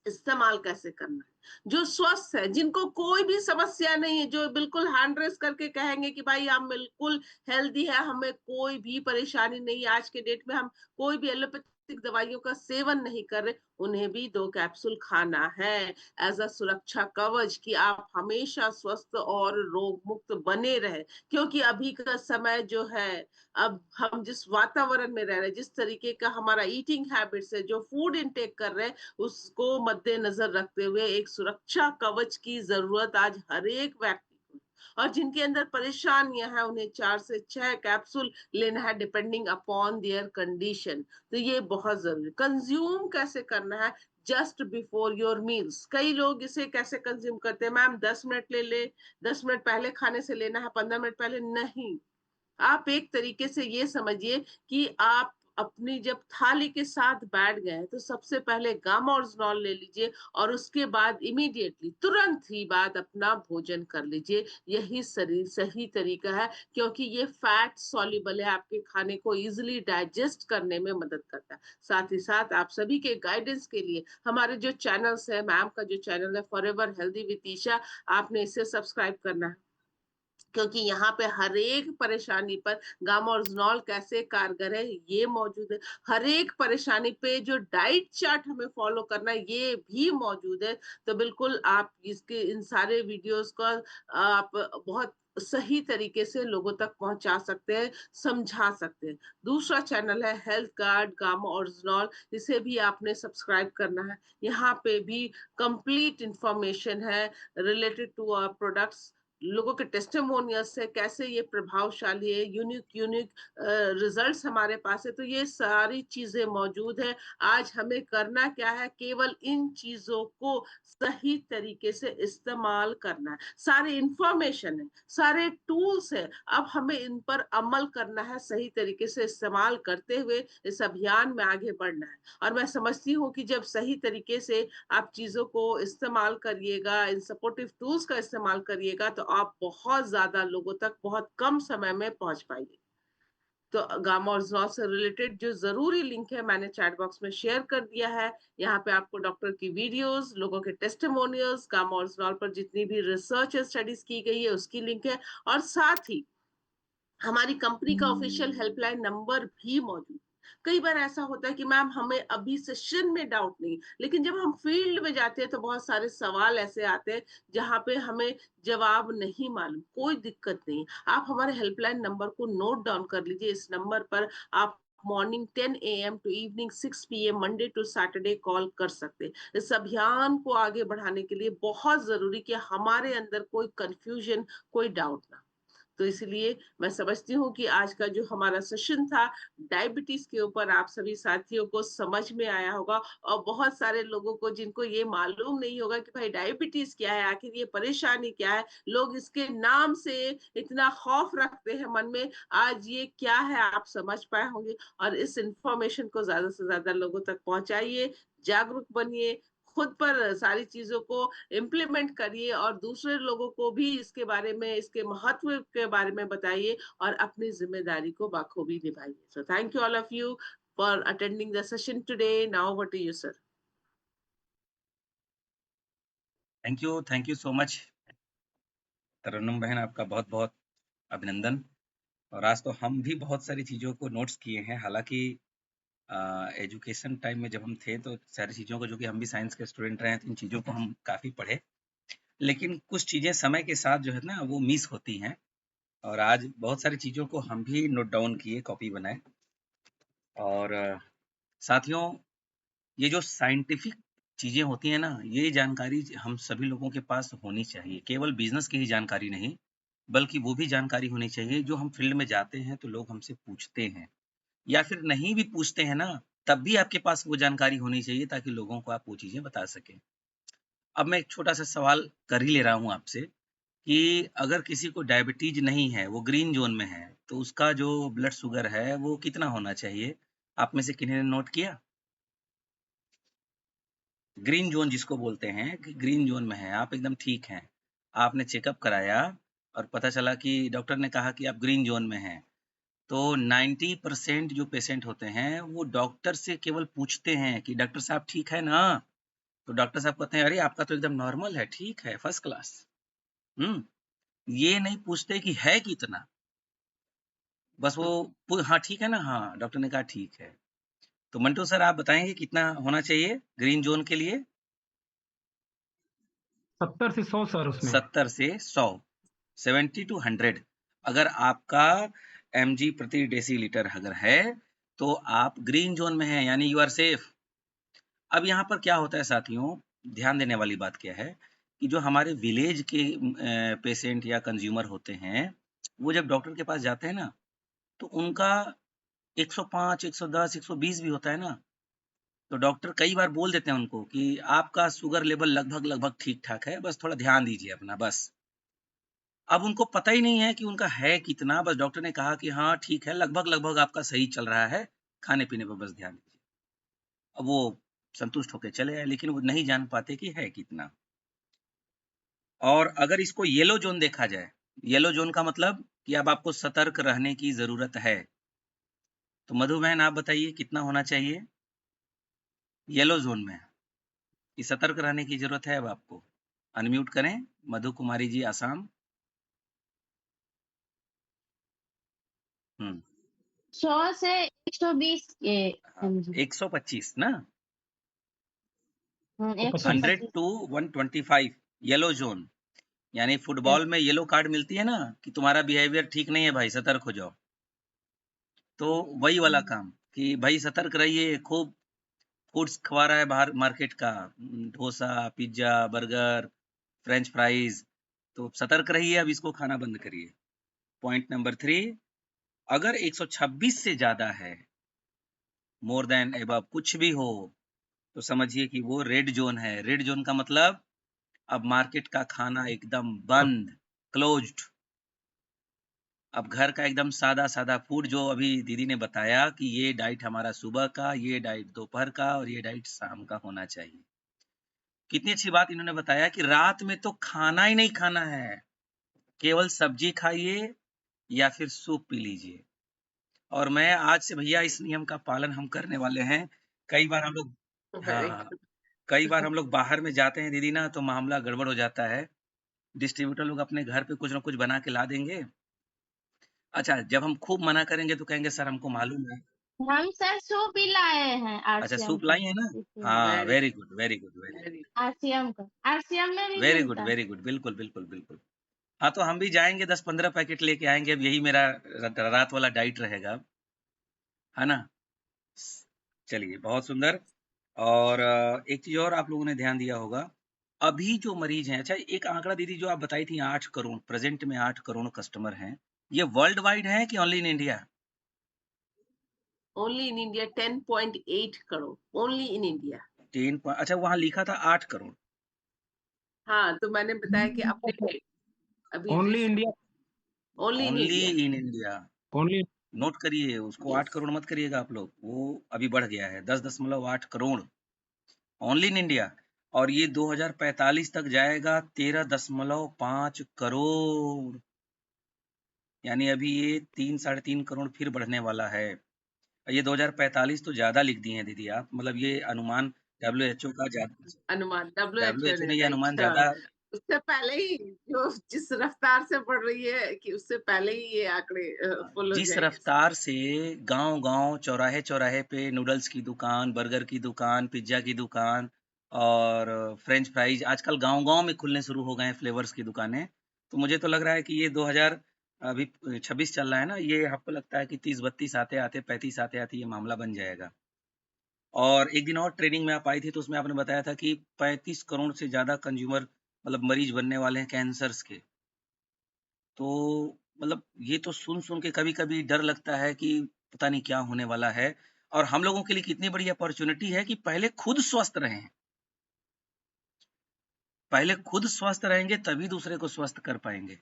[SPEAKER 1] इस्तेमाल कैसे करना है, जो स्वस्थ है, जिनको कोई भी समस्या नहीं है, जो बिल्कुल हैंड रेस करके कहेंगे कि भाई हम बिल्कुल हेल्दी है, हमें कोई भी परेशानी नहीं है, आज के डेट में हम कोई भी एलोपैथिक दवाइयों का सेवन नहीं कर रहे, उन्हें भी 2 कैप्सूल खाना है एज अ सुरक्षा कवच, कि आप हमेशा स्वस्थ और रोग मुक्त बने रहे। क्योंकि अभी का समय जो है, अब हम जिस वातावरण में रह रहे हैं, जिस तरीके का हमारा ईटिंग हैबिट्स है, जो फूड इनटेक कर रहे हैं, उसको मद्देनजर रखते हुए एक सुरक्षा कवच की जरूरत आज हर एक व्यक्ति को है। और जिनके अंदर परेशानियां हैं, उन्हें 4 से 6 कैप्सूल लेना है डिपेंडिंग अपॉन देयर कंडीशन। तो ये बहुत जरूरी। कंज्यूम कैसे करना है, जस्ट बिफोर योर मील्स। कई लोग इसे कैसे कंज्यूम करते हैं, मैम 10 मिनट ले 10 मिनट पहले खाने से लेना है, 15 मिनट पहले नहीं। आप एक तरीके से ये समझिए कि आप अपनी जब थाली के साथ बैठ गए हैं, तो सबसे पहले गामा ओरिजिनॉल ले लीजिए, और उसके बाद इमीडिएटली तुरंत ही बाद अपना भोजन कर लीजिए। यही सही तरीका है, क्योंकि ये फैट सॉल्युबल है, आपके खाने को इजीली डाइजेस्ट करने में मदद करता है। साथ ही साथ आप सभी के गाइडेंस के लिए हमारे जो चैनल्स है, मैम का जो चैनल है फॉरएवर हेल्दी विद ईशा, आपने इसे सब्सक्राइब करना है, क्योंकि यहाँ पे हर एक परेशानी पर गामा ओरिजिनॉल कैसे कारगर है ये मौजूद है। हर एक परेशानी पे जो डाइट चार्ट हमें फॉलो करना है ये भी मौजूद है। तो बिल्कुल आप इसके इन सारे वीडियोस का आप बहुत सही तरीके से लोगों तक पहुंचा सकते हैं, समझा सकते हैं। दूसरा चैनल है हेल्थ गार्ड गामा ओरिजिनॉल, इसे भी आपने सब्सक्राइब करना है। यहाँ पे भी कंप्लीट इंफॉर्मेशन है रिलेटेड टू आवर प्रोडक्ट्स, लोगों के टेस्टिमोनियल्स से कैसे ये प्रभावशाली है, यूनिक यूनिक रिजल्ट्स हमारे पास है। तो ये सारी चीजें मौजूद है। आज हमें करना क्या है, केवल इन चीजों को सही तरीके से इस्तेमाल करना है। सारी इंफॉर्मेशन है, सारे टूल्स है, अब हमें इन पर अमल करना है, सही तरीके से इस्तेमाल करते हुए इस अभियान में आगे बढ़ना है। और मैं समझती हूँ कि जब सही तरीके से आप चीज़ों को इस्तेमाल करिएगा, इन सपोर्टिव टूल्स का इस्तेमाल करिएगा, तो आप बहुत ज़्यादा लोगों तक बहुत कम समय में पहुँच पाएँगे। तो गामा ओरिजिनॉल से रिलेटेड जो ज़रूरी लिंक है मैंने चैट बॉक्स में शेयर कर दिया है। यहाँ पे आपको डॉक्टर की वीडियोज़, लोगों के टेस्टिमोनियल्स, गामा ओरिजिनॉल पर जितनी भी रिसर्च स्टडीज़ की गई है उसकी लिंक है, और साथ ही हमारी कंपनी का ऑफिशियल हेल्पलाइन नंबर भी मौजूद है। कई बार ऐसा होता है कि मैम हमें अभी सेशन में डाउट नहीं, लेकिन जब हम फील्ड में जाते हैं तो बहुत सारे सवाल ऐसे आते हैं जहाँ पे हमें जवाब नहीं मालूम। कोई दिक्कत नहीं, आप हमारे हेल्पलाइन नंबर को नोट डाउन कर लीजिए। इस नंबर पर आप morning 10 AM to evening 6 PM Monday to Saturday call कर सकते हैं। इस अभियान को आगे बढ़ाने के लिए बहुत जरूरी कि हमारे अंदर कोई कंफ्यूजन, कोई डाउट ना। तो इसलिए मैं समझती हूँ कि आज का जो हमारा सेशन था डायबिटीज के ऊपर आप सभी साथियों को समझ में आया होगा और बहुत सारे लोगों को जिनको ये मालूम नहीं होगा कि भाई डायबिटीज क्या है, आखिर ये परेशानी क्या है, लोग इसके नाम से इतना खौफ रखते हैं मन में, आज ये क्या है आप समझ पाए होंगे। और इस इंफॉर्मेशन को ज्यादा से ज्यादा लोगों तक पहुंचाइए, जागरूक बनिए, खुद पर सारी चीजों को इम्प्लीमेंट करिए और दूसरे लोगों को भी इसके बारे में, इसके महत्व के बारे में बताइए और अपनी जिम्मेदारी को बाखूबी निभाइए। So thank you all of you for attending the session today. Now over to you sir.
[SPEAKER 8] Thank you so much Tarannum बहन, आपका बहुत बहुत अभिनंदन। और आज तो हम भी बहुत सारी चीज़ों को नोट्स किए हैं। हालांकि एजुकेशन टाइम में जब हम थे तो सारी चीज़ों को, जो कि हम भी साइंस के स्टूडेंट रहे हैं, तो इन चीज़ों को हम काफ़ी पढ़े, लेकिन कुछ चीज़ें समय के साथ जो है ना वो मिस होती हैं। और आज बहुत सारी चीज़ों को हम भी नोट डाउन किए, कॉपी बनाए। और साथियों, ये जो साइंटिफिक चीज़ें होती हैं ना, ये जानकारी हम सभी लोगों के पास होनी चाहिए। केवल बिजनेस की ही जानकारी नहीं, बल्कि वो भी जानकारी होनी चाहिए जो हम फील्ड में जाते हैं तो लोग हमसे पूछते हैं, या फिर नहीं भी पूछते हैं ना, तब भी आपके पास वो जानकारी होनी चाहिए ताकि लोगों को आप वो चीज़ें बता सकें। अब मैं एक छोटा सा सवाल कर ही ले रहा हूँ आपसे कि अगर किसी को डायबिटीज नहीं है, वो ग्रीन जोन में है, तो उसका जो ब्लड शुगर है वो कितना होना चाहिए? आप में से किन्हीं ने नोट किया? ग्रीन जोन जिसको बोलते हैं कि ग्रीन जोन में है, आप एकदम ठीक हैं, आपने चेकअप कराया और पता चला कि डॉक्टर ने कहा कि आप ग्रीन जोन में हैं, तो 90% जो पेशेंट होते हैं वो डॉक्टर से केवल पूछते हैं कि डॉक्टर साहब ठीक है ना? तो डॉक्टर साहब कहते हैं अरे आपका तो एकदम नॉर्मल है, ठीक है, फर्स्ट क्लास। ये नहीं पूछते कि है कितना, बस वो हाँ ठीक है ना, हाँ डॉक्टर ने कहा ठीक है। तो मंटू सर आप बताएंगे कितना होना चाहिए ग्रीन जोन के लिए?
[SPEAKER 4] 70 से 100 सर उसमें।
[SPEAKER 8] 70 से 100, 70 to 100। अगर आपका mg प्रति डेसीलीटर अगर है तो आप ग्रीन जोन में हैं, यानी यू आर सेफ। अब यहाँ पर क्या होता है साथियों, ध्यान देने वाली बात क्या है कि जो हमारे विलेज के पेशेंट या कंज्यूमर होते हैं, वो जब डॉक्टर के पास जाते हैं ना, तो उनका 105, 110, 120 भी होता है ना, तो डॉक्टर कई बार बोल देते हैं उनको कि आपका शुगर लेवल लगभग लगभग ठीक ठाक है, बस थोड़ा ध्यान दीजिए अपना, बस। अब उनको पता ही नहीं है कि उनका है कितना, बस डॉक्टर ने कहा कि हाँ ठीक है, लगभग लगभग आपका सही चल रहा है, खाने पीने पर बस ध्यान दीजिए। अब वो संतुष्ट होकर चले आए, लेकिन वो नहीं जान पाते कि है कितना। और अगर इसको येलो जोन देखा जाए, येलो जोन का मतलब कि अब आपको सतर्क रहने की जरूरत है। तो मधु बहन आप बताइए कितना होना चाहिए येलो जोन में, कि सतर्क रहने की जरूरत है अब आपको? अनम्यूट करें मधु कुमारी जी, आसाम।
[SPEAKER 9] 100 से 120 के
[SPEAKER 8] हाँ,
[SPEAKER 9] mg।
[SPEAKER 8] 125 ना, 100
[SPEAKER 9] 125।
[SPEAKER 8] to 125 येलो जोन, यानी फुटबॉल में येलो कार्ड मिलती है ना कि तुम्हारा बिहेवियर ठीक नहीं है भाई, सतर्क हो जाओ। तो वही वाला काम कि भाई सतर्क रहिए, खूब फूड्स खवा रहा है बाहर मार्केट का, dosa, pizza, burger, French fries, तो सतर्क रहिए, अब इसको खाना बंद करिए। पॉइंट नंबर 3, अगर 126 से ज्यादा है, मोर देन एबव कुछ भी हो, तो समझिए कि वो रेड जोन है। रेड जोन का मतलब अब मार्केट का खाना एकदम बंद, क्लोज्ड। अब घर का एकदम सादा सादा फूड, जो अभी दीदी ने बताया कि ये डाइट हमारा सुबह का, ये डाइट दोपहर का और ये डाइट शाम का होना चाहिए। कितनी अच्छी बात इन्होंने बताया कि रात में तो खाना ही नहीं खाना है, केवल सब्जी खाइए या फिर सूप पी लीजिए। और मैं आज से भैया इस नियम का पालन हम करने वाले हैं। कई बार हम लोग
[SPEAKER 1] वेरी
[SPEAKER 8] हाँ,
[SPEAKER 1] गुड।
[SPEAKER 8] कई बार हम लोग बाहर में जाते हैं दीदी ना, तो मामला गड़बड़ हो जाता है। डिस्ट्रीब्यूटर लोग अपने घर पे कुछ ना कुछ बना के ला देंगे। अच्छा, जब हम खूब मना करेंगे तो कहेंगे सर हमको मालूम है।
[SPEAKER 9] हम सर सूप ही लाए हैं
[SPEAKER 8] अच्छा,
[SPEAKER 9] आरसीएम
[SPEAKER 8] सूप
[SPEAKER 9] का।
[SPEAKER 8] लाई है ना? हाँ,
[SPEAKER 1] very
[SPEAKER 8] very good, very good,
[SPEAKER 1] very
[SPEAKER 9] RCM का, आरसीएम में भी
[SPEAKER 8] वेरी गुड,
[SPEAKER 9] मिलता है।
[SPEAKER 8] वेरी गुड, बिल्कुल बिल्कुल बिल्कुल। हाँ, तो हम भी जाएंगे, 10-15 पैकेट लेके आएंगे। अब यही मेरा रात वाला डाइट रहेगा, है ना? चलिए, बहुत सुंदर। और एक चीज और आप लोगों ने ध्यान दिया होगा, अभी जो मरीज हैं, अच्छा एक आंकड़ा दीदी जो आप बताई थी, 8 करोड़ प्रेजेंट में 8 करोड़ कस्टमर हैं ये वर्ल्ड वाइड है कि only in India?
[SPEAKER 1] Only in India 10.8 crore, only in India.
[SPEAKER 8] 10 अच्छा, वहाँ लिखा था 8 करोड़।
[SPEAKER 1] हाँ, तो मैंने बताया कि अपडेटेड अभी
[SPEAKER 10] only
[SPEAKER 1] recent,
[SPEAKER 10] India,
[SPEAKER 1] only in
[SPEAKER 8] only
[SPEAKER 1] India.
[SPEAKER 8] In India.
[SPEAKER 10] Only.
[SPEAKER 8] Note करिए उसको, 8
[SPEAKER 1] यस,
[SPEAKER 8] करोड़ मत करिएगा आप लोग, वो अभी बढ़ गया है 10.8 करोड़ ओनली इन इंडिया। और ये 2045 तक जाएगा 13.5 करोड़, यानी अभी ये 3-3.5 करोड़ फिर बढ़ने वाला है। ये 2045 तो ज्यादा लिख दिए हैं दीदी आप, मतलब ये अनुमान WHO का ज्यादा,
[SPEAKER 1] अनुमान WHO
[SPEAKER 8] WHO
[SPEAKER 1] ने,
[SPEAKER 8] ने ये
[SPEAKER 1] राइट।
[SPEAKER 8] अनुमान
[SPEAKER 1] हाँ,
[SPEAKER 8] ज्यादा।
[SPEAKER 1] उससे पहले ही जो जिस रफ्तार से बढ़ रही है कि उससे पहले ही ये आंकड़े फुल हो
[SPEAKER 8] जिस
[SPEAKER 1] जाएंगे सब।
[SPEAKER 8] रफ्तार से गांव-गांव, चौराहे-चौराहे पे नूडल्स की दुकान, बर्गर की दुकान, पिज्जा की दुकान और फ्रेंच फ्राइज आजकल गांव-गांव में खुलने शुरू हो गए हैं, फ्लेवर्स की दुकानें। तो मुझे तो लग रहा है कि ये 2000 अभी 26 चल रहा है ना, ये आपको लगता है कि 30-32 आते-आते 35 आते-आते ये मामला बन जाएगा। और एक दिन और ट्रेनिंग में आप आई थी तो उसमें आपने बताया था कि 35 करोड़ से ज्यादा कंज्यूमर मतलब मरीज बनने वाले हैं कैंसर्स के। तो मतलब ये तो सुन-सुन के कभी-कभी डर लगता है कि पता नहीं क्या होने वाला है। और हम लोगों के लिए कितनी बड़ी अपॉर्च्युनिटी है कि पहले खुद स्वस्थ रहें। पहले खुद स्वस्थ रहेंगे तभी दूसरे को स्वस्थ कर पाएँगे।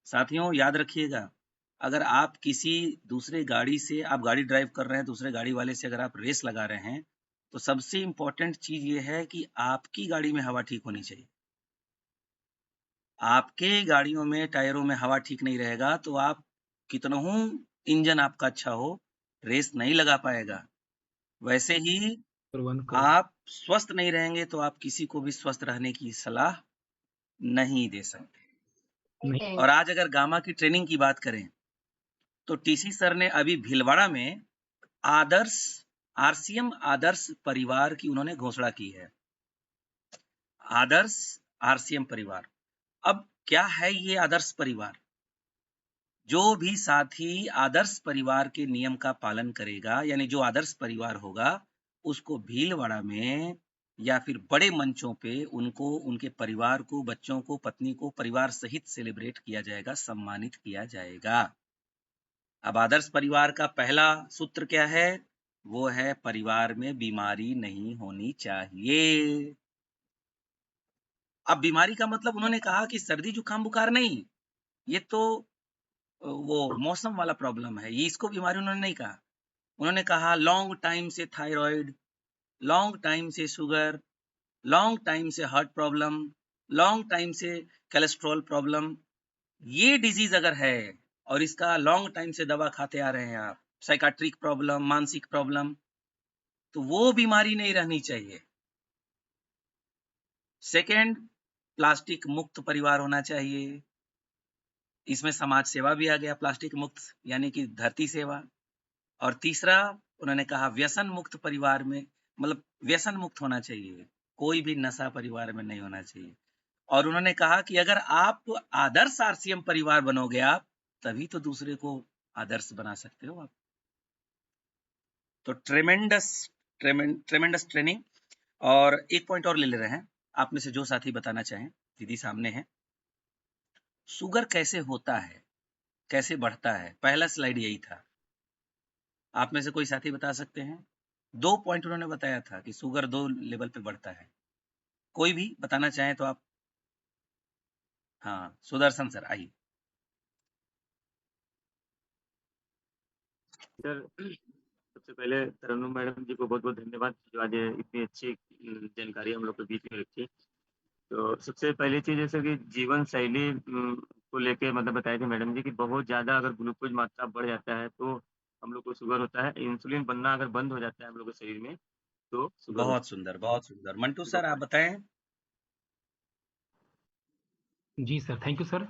[SPEAKER 8] साथियों याद रखिएगा, अगर आप किसी दूसरे गाड़ी से आप गाड़ी ड्राइव कर रहे हैं, दूसरे गाड़ी वाले से अगर आप रेस लगा रहे हैं, तो सबसे इम्पोर्टेंट चीज़ ये है कि आपकी गाड़ी में हवा ठीक होनी चाहिए। आपके गाड़ियों में टायरों में हवा ठीक नहीं रहेगा तो आप कितनहू इंजन आपका अच्छा हो, रेस नहीं लगा पाएगा। वैसे ही
[SPEAKER 10] 1 करोड़।
[SPEAKER 8] आप स्वस्थ नहीं रहेंगे तो आप किसी को भी स्वस्थ रहने की सलाह नहीं दे सकते।
[SPEAKER 10] नहीं।
[SPEAKER 8] और आज अगर गामा की ट्रेनिंग की बात करें, तो टीसी सर ने अभी भीलवाड़ा में आदर्श आरसीएम आदर्श परिवार की उन्होंने घोषणा की है। आदर्श आरसीएम परिवार। अब क्या है ये आदर्श परिवार? जो भी साथी आदर्श परिवार के नियम का पालन करेगा, यानी जो आदर्श परिवार होगा, उसको भीलवाड़ा में या फिर बड़े मंचों पे उनको, उनके परिवार को, बच्चों को, पत्नी को परिवार सहित सेलिब्रेट किया जाएगा, सम्मानित किया जाएगा। अब आदर्श परिवार का पहला सूत्र क्या है? वो है परिवार में बीमारी नहीं होनी चाहिए। अब बीमारी का मतलब उन्होंने कहा कि सर्दी जुकाम बुखार नहीं, ये तो वो मौसम वाला प्रॉब्लम है, ये इसको बीमारी उन्होंने नहीं कहा। उन्होंने कहा लॉन्ग टाइम से थायराइड, लॉन्ग टाइम से शुगर, लॉन्ग टाइम से हार्ट प्रॉब्लम, लॉन्ग टाइम से कोलेस्ट्रॉल प्रॉब्लम, ये डिजीज अगर है और इसका लॉन्ग टाइम से दवा खाते आ रहे हैं आप, साइकाट्रिक प्रॉब्लम, मानसिक प्रॉब्लम, तो वो बीमारी नहीं रहनी चाहिए। सेकंड, प्लास्टिक मुक्त परिवार होना चाहिए। इसमें समाज सेवा भी आ गया, प्लास्टिक मुक्त यानी कि धरती सेवा। और तीसरा उन्होंने कहा व्यसन मुक्त परिवार में, मतलब व्यसन मुक्त होना चाहिए, कोई भी नशा परिवार में नहीं होना चाहिए। और उन्होंने कहा कि अगर आप आदर्श आरसीएम परिवार बनोगे आप, तभी तो दूसरे को आदर्श बना सकते हो आप। तो ट्रेमेंडस ट्रेनिंग। और एक पॉइंट और ले रहे हैं, आप में से जो साथी बताना चाहें, दीदी सामने है। शुगर कैसे होता है, कैसे बढ़ता है? पहला स्लाइड यही था। आप में से कोई साथी बता सकते हैं? 2 पॉइंट उन्होंने बताया था कि शुगर 2 लेवल पे बढ़ता है। कोई भी बताना चाहें तो आप। हाँ, सुदर्शन सर आइए।
[SPEAKER 11] सर सबसे पहले तरन्नुम मैडम जी को बहुत बहुत धन्यवाद जो आज इतनी अच्छी जानकारी हम लोग के बीच में रखी। तो सबसे पहली चीज जैसे कि जीवन शैली को लेके मतलब बताया था मैडम जी कि बहुत ज्यादा अगर ग्लूकोज मात्रा बढ़ जाता है तो हम लोग को शुगर होता है। इंसुलिन बनना अगर बंद हो जाता है हम लोग के शरीर में तो शुगर होता
[SPEAKER 8] बहुत सुंदर, बहुत सुंदर। मंटू
[SPEAKER 11] है।
[SPEAKER 8] सर आप बताएं।
[SPEAKER 10] जी सर, थैंक यू सर।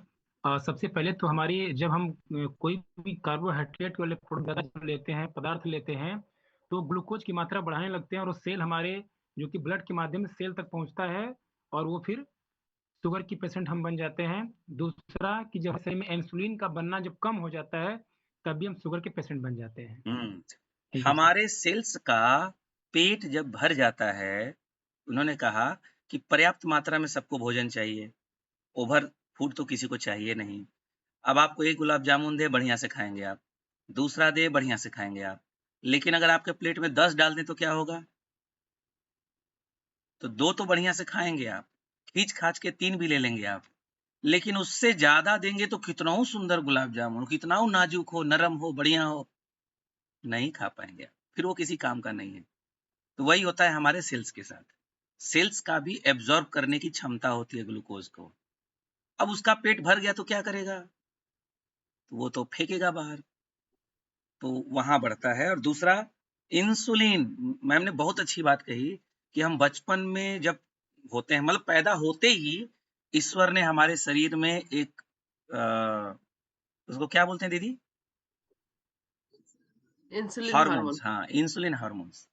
[SPEAKER 10] सबसे पहले तो हमारी जब हम कोई भी कार्बोहाइड्रेट वाले प्रोडक्ट लेते हैं, पदार्थ लेते हैं, तो ग्लूकोज की मात्रा बढ़ाने लगते हैं और वो सेल हमारे जो कि ब्लड के माध्यम से सेल तक पहुंचता है और वो फिर शुगर की पेशेंट हम बन जाते हैं। दूसरा कि जब शरीर में इंसुलिन का बनना जब कम हो जाता है तभी हम शुगर के पेशेंट बन जाते हैं। Thank you sir.
[SPEAKER 8] हमारे सेल्स का पेट जब भर जाता है, उन्होंने कहा कि पर्याप्त मात्रा में सबको भोजन चाहिए, ओवर फूड तो किसी को चाहिए नहीं। अब आपको एक गुलाब जामुन दे, बढ़िया से खाएंगे आप, दूसरा दे, बढ़िया से खाएंगे आप, लेकिन अगर आपके प्लेट में 10 डाल दें तो क्या होगा? तो 2 तो बढ़िया से खाएंगे आप, खींच खाच के 3 भी ले लेंगे आप, लेकिन उससे ज्यादा देंगे तो कितना हो सुंदर गुलाब जामुन, कितना हो नाजुक हो, नरम हो, बढ़िया हो, नहीं खा पाएंगे आप, फिर वो किसी काम का नहीं है। तो वही होता है हमारे सेल्स के साथ। सेल्स का भी एब्जॉर्ब करने की क्षमता होती है ग्लूकोज को। अब उसका पेट भर गया तो क्या करेगा? तो वो तो फेंकेगा बाहर, तो वहां बढ़ता है। और दूसरा इंसुलिन, मैम ने बहुत अच्छी बात कही कि हम बचपन में जब होते हैं, मतलब पैदा होते ही ईश्वर ने हमारे शरीर में एक उसको क्या बोलते हैं दीदी?
[SPEAKER 1] Insulin
[SPEAKER 8] hormones,
[SPEAKER 1] hormone.
[SPEAKER 8] हाँ, इंसुलिन हार्मोन्स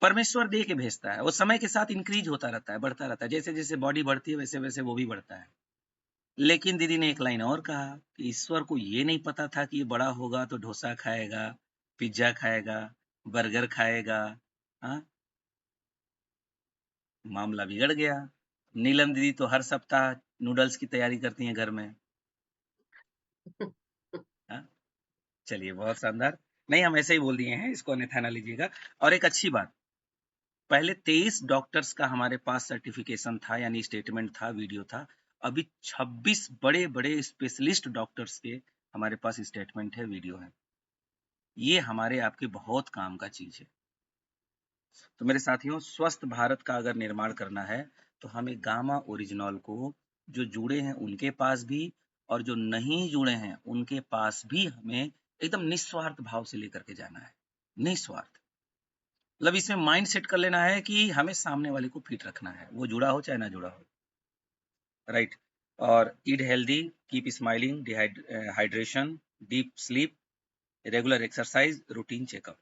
[SPEAKER 8] परमेश्वर दे के भेजता है। वो समय के साथ इंक्रीज होता रहता है, बढ़ता रहता है, जैसे जैसे बॉडी बढ़ती है वैसे वैसे वो भी बढ़ता है। लेकिन दीदी ने एक लाइन और कहा कि ईश्वर को ये नहीं पता था कि ये बड़ा होगा तो डोसा खाएगा, पिज्जा खाएगा, बर्गर खाएगा। हाँ, मामला बिगड़ गया। नीलम दीदी तो हर सप्ताह नूडल्स की तैयारी करती हैं घर में। हाँ, चलिए बहुत शानदार। नहीं, हम ऐसे ही बोल दिए हैं, इसको अन्यथा ना लीजिएगा। और एक अच्छी बात, पहले 23 डॉक्टर्स का हमारे पास सर्टिफिकेशन था, यानी स्टेटमेंट था, वीडियो था। अभी 26 बड़े बड़े स्पेशलिस्ट डॉक्टर्स के हमारे पास स्टेटमेंट है, वीडियो है। ये हमारे आपके बहुत काम का चीज है। तो मेरे साथियों, स्वस्थ भारत का अगर निर्माण करना है तो हमें गामा ओरिजिनॉल को, जो जुड़े हैं उनके पास भी और जो नहीं जुड़े हैं उनके पास भी, हमें एकदम निस्वार्थ भाव से लेकर के जाना है। निस्वार्थ मतलब इसमें माइंड सेट कर लेना है कि हमें सामने वाले को फिट रखना है, वो जुड़ा हो चाहे ना जुड़ा हो, राइट। और eat healthy, keep smiling, hydration, deep sleep, regular exercise, routine checkup.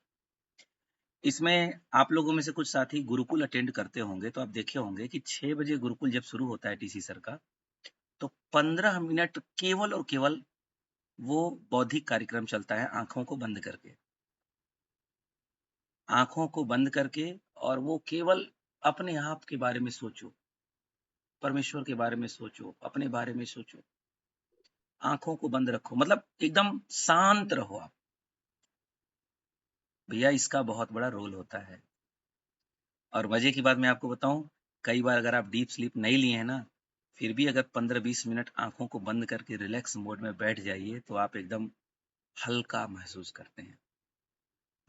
[SPEAKER 8] इसमें आप लोगों में से कुछ साथी गुरुकुल अटेंड करते होंगे, तो आप देखे होंगे कि 6 बजे गुरुकुल जब शुरू होता है टीसी सर का, तो 15 मिनट केवल और केवल वो बौद्धिक कार्यक्रम चलता है, आंखों को बंद करके, आंखों को बंद करके, और वो केवल अपने आप के बारे में सोचो, परमेश्वर के बारे में सोचो, अपने बारे में सोचो, आंखों को बंद रखो, मतलब एकदम शांत रहो आप। भैया इसका बहुत बड़ा रोल होता है। और मजे की बात मैं आपको बताऊं, कई बार अगर आप डीप स्लीप नहीं लिए हैं ना, फिर भी अगर 15-20 मिनट आंखों को बंद करके रिलैक्स मोड में बैठ जाइए तो आप एकदम हल्का महसूस करते हैं।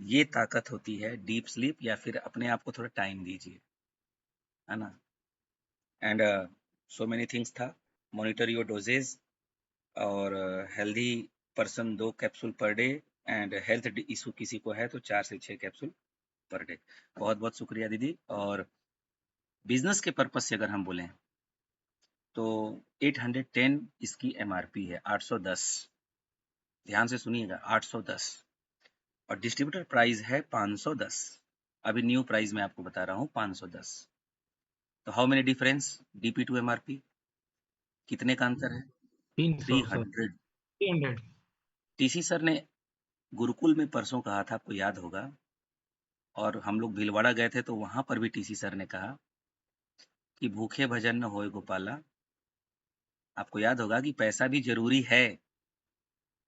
[SPEAKER 8] ये ताकत होती है डीप स्लीप, या फिर अपने आप को थोड़ा टाइम दीजिए, है ना। एंड सो मेनी थिंग्स था। मॉनिटर योर डोजेज, और healthy person 2 capsule per day, and health issue किसी को है तो 4 से 6 कैप्सूल पर डे। बहुत बहुत शुक्रिया दीदी। और बिजनेस के पर्पज से अगर हम बोलें तो 810 इसकी एमआरपी है, 810, ध्यान से सुनिएगा, 810। और डिस्ट्रीब्यूटर प्राइस है 510। अभी न्यू प्राइस मैं आपको बता रहा हूँ, 510। तो how many difference DP to MRP, कितने का अंतर है? 300।
[SPEAKER 10] 300।
[SPEAKER 8] टीसी सर ने गुरुकुल में परसों कहा था, आपको याद होगा, और हम लोग भीलवाड़ा गए थे तो वहां पर भी टीसी सर ने कहा कि भूखे भजन न होए गोपाला। आपको याद होगा कि पैसा भी जरूरी है,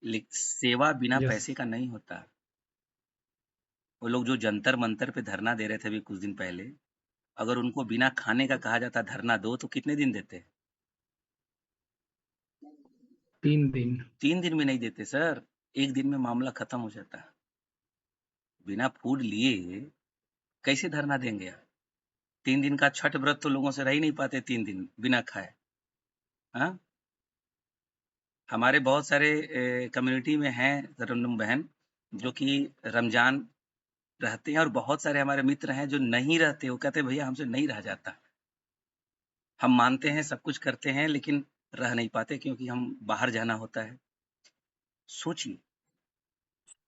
[SPEAKER 8] लेकिन सेवा बिना
[SPEAKER 10] यस।
[SPEAKER 8] पैसे का नहीं होता। वो लोग जो जंतर मंतर पे धरना दे रहे थे अभी कुछ दिन पहले, अगर उनको बिना खाने का कहा जाता धरना दो तो कितने दिन देते?
[SPEAKER 10] 3 दिन।
[SPEAKER 8] 3 दिन में नहीं देते सर, 1 दिन में मामला खत्म हो जाता। बिना फूड लिए कैसे धरना देंगे आप? 3 दिन का छठ व्रत तो लोगों से रह ही नहीं पाते 3 दिन बिना खाए। हाँ, हमारे बहुत सारे कम्युनिटी में हैं तरन्नुम बहन जो कि रमजान रहते हैं, और बहुत सारे हमारे मित्र हैं जो नहीं रहते, वो कहते हैं भैया हमसे नहीं रह जाता। हम मानते हैं, सब कुछ करते हैं, लेकिन रह नहीं पाते क्योंकि हम बाहर जाना होता है। सोचिए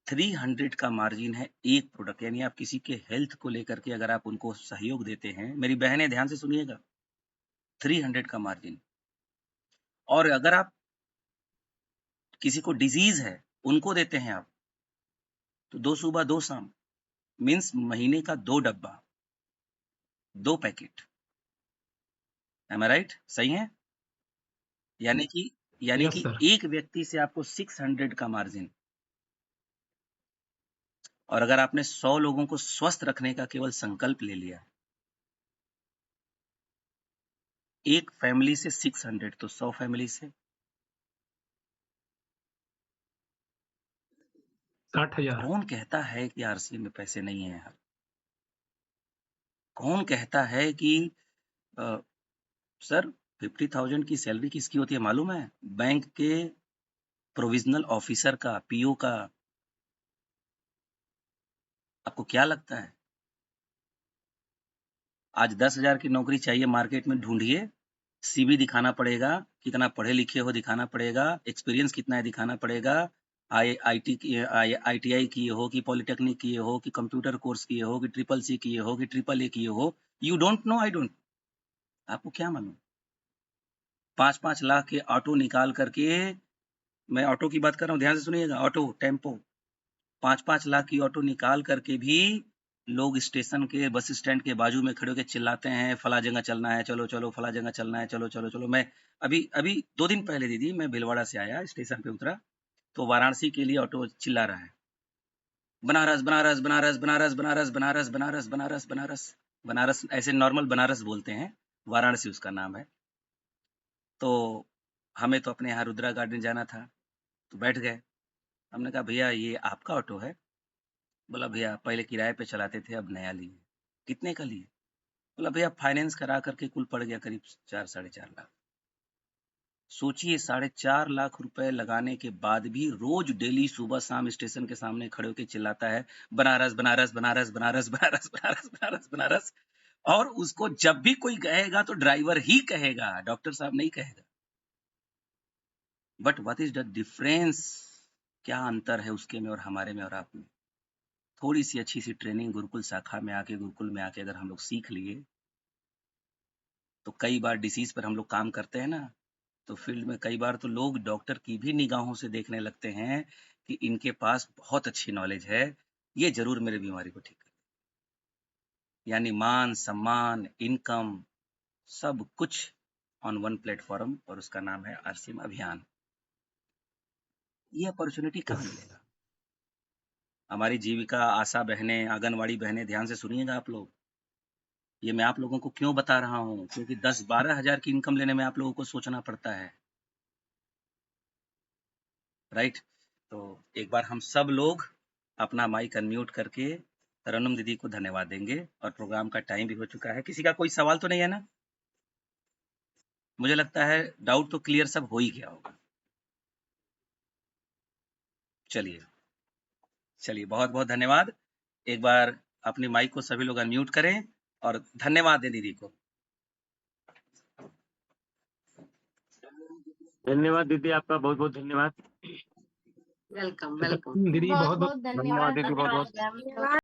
[SPEAKER 8] 300 का मार्जिन है एक प्रोडक्ट, यानी आप किसी के हेल्थ को लेकर के अगर आप उनको सहयोग देते हैं, मेरी बहनें ध्यान से सुनिएगा, 300 का मार्जिन। और अगर आप किसी को डिजीज है उनको देते हैं आप, तो 2 सुबह 2 शाम, मीन्स महीने का 2 डब्बा, 2 पैकेट। एम आई राइट? सही है? यानी कि यानी
[SPEAKER 10] यस
[SPEAKER 8] कि
[SPEAKER 10] सर।
[SPEAKER 8] एक व्यक्ति से आपको 600 का मार्जिन, और अगर आपने 100 लोगों को स्वस्थ रखने का केवल संकल्प ले लिया, एक फैमिली से 600 तो 100 फैमिली से
[SPEAKER 10] 60,000।
[SPEAKER 8] कौन कहता है कि आरसीएम में पैसे नहीं है यार? कौन कहता है कि अ, सर 50,000 की सैलरी किसकी होती है मालूम है? बैंक के प्रोविजनल ऑफिसर का, पीओ का। आपको क्या लगता है? आज 10,000 की नौकरी चाहिए मार्केट में, ढूंढिए। सीवी दिखाना पड़ेगा, कितना पढ़े लिखे हो दिखाना पड़ेगा, एक्सपीरियंस कितना है दिखाना पड़ेगा, आईटीआई किए हो कि पॉलिटेक्निक किए हो कि कंप्यूटर कोर्स किए हो कि ट्रिपल सी किए हो कि ट्रिपल ए किए हो। You don't know, I don't. आपको क्या मालूम? 5-5 लाख के ऑटो निकाल करके, मैं ऑटो की बात कर रहा हूँ, ध्यान से सुनिएगा, ऑटो टेम्पो 5-5 लाख की ऑटो निकाल करके भी लोग स्टेशन के, बस स्टैंड के बाजू में खड़े होकर चिल्लाते हैं फला जगह चलना है, चलो चलो, फला जगह चलना है, चलो चलो चलो। मैं अभी अभी 2 दिन पहले दीदी, मैं भीलवाड़ा से आया, स्टेशन पे उतरा तो वाराणसी के लिए ऑटो चिल्ला रहा है, बनारस बनारस बनारस बनारस बनारस बनारस बनारस बनारस बनारस बनारस, ऐसे नॉर्मल बनारस बोलते हैं, वाराणसी उसका नाम है। तो हमें तो अपने यहाँ रुद्रा गार्डन जाना था, तो बैठ गए। हमने कहा भैया ये आपका ऑटो है? बोला भैया पहले किराए पे चलाते थे, अब नया लिए। कितने का लिए? बोला भैया फाइनेंस करा करके कुल पड़ गया करीब 4-4.5 लाख। सोचिए 4.5 लाख रुपए लगाने के बाद भी रोज डेली सुबह शाम स्टेशन के सामने खड़े होकर चिल्लाता है बनारस बनारस बनारस बनारस बनारस बनारस बनारस बनारस। और उसको जब भी कोई कहेगा तो ड्राइवर ही कहेगा, डॉक्टर साहब नहीं कहेगा। But what is the difference? क्या अंतर है उसके में और हमारे में और आप में? थोड़ी सी अच्छी सी ट्रेनिंग गुरुकुल शाखा में आके, गुरुकुल में आके अगर हम लोग सीख लिए, तो कई बार डिसीज पर हम लोग काम करते हैं ना, तो फील्ड में कई बार तो लोग डॉक्टर की भी निगाहों से देखने लगते हैं कि इनके पास बहुत अच्छी नॉलेज है, ये जरूर मेरी बीमारी को ठीक कर। यानी मान सम्मान, इनकम, सब कुछ ऑन वन प्लेटफॉर्म, और उसका नाम है आरसीएम अभियान। ये अपॉर्चुनिटी कहाँ मिलेगा? हमारी जीविका आशा बहनें, आंगनवाड़ी बहनें, ध्यान से सुनिएगा आप लोग। ये मैं आप लोगों को क्यों बता रहा हूँ? क्योंकि 10-12 हजार की इनकम लेने में आप लोगों को सोचना पड़ता है, राइट? तो एक बार हम सब लोग अपना माइक अनम्यूट करके तरन्नुम दीदी को धन्यवाद देंगे, और प्रोग्राम का टाइम भी हो चुका है। किसी का कोई सवाल तो नहीं है ना? मुझे लगता है डाउट तो क्लियर सब हो ही गया होगा। चलिए चलिए, बहुत बहुत धन्यवाद। एक बार अपनी माइक को सभी लोग अनम्यूट करें और धन्यवाद दें दीदी को।
[SPEAKER 11] धन्यवाद दीदी, आपका बहुत बहुत धन्यवाद।
[SPEAKER 1] Welcome welcome.
[SPEAKER 10] दीदी
[SPEAKER 9] बहुत
[SPEAKER 10] बहुत
[SPEAKER 9] बहुत
[SPEAKER 11] धन्यवाद
[SPEAKER 9] धन्यवाद
[SPEAKER 11] दीदी, बहुत बहुत
[SPEAKER 9] मैम।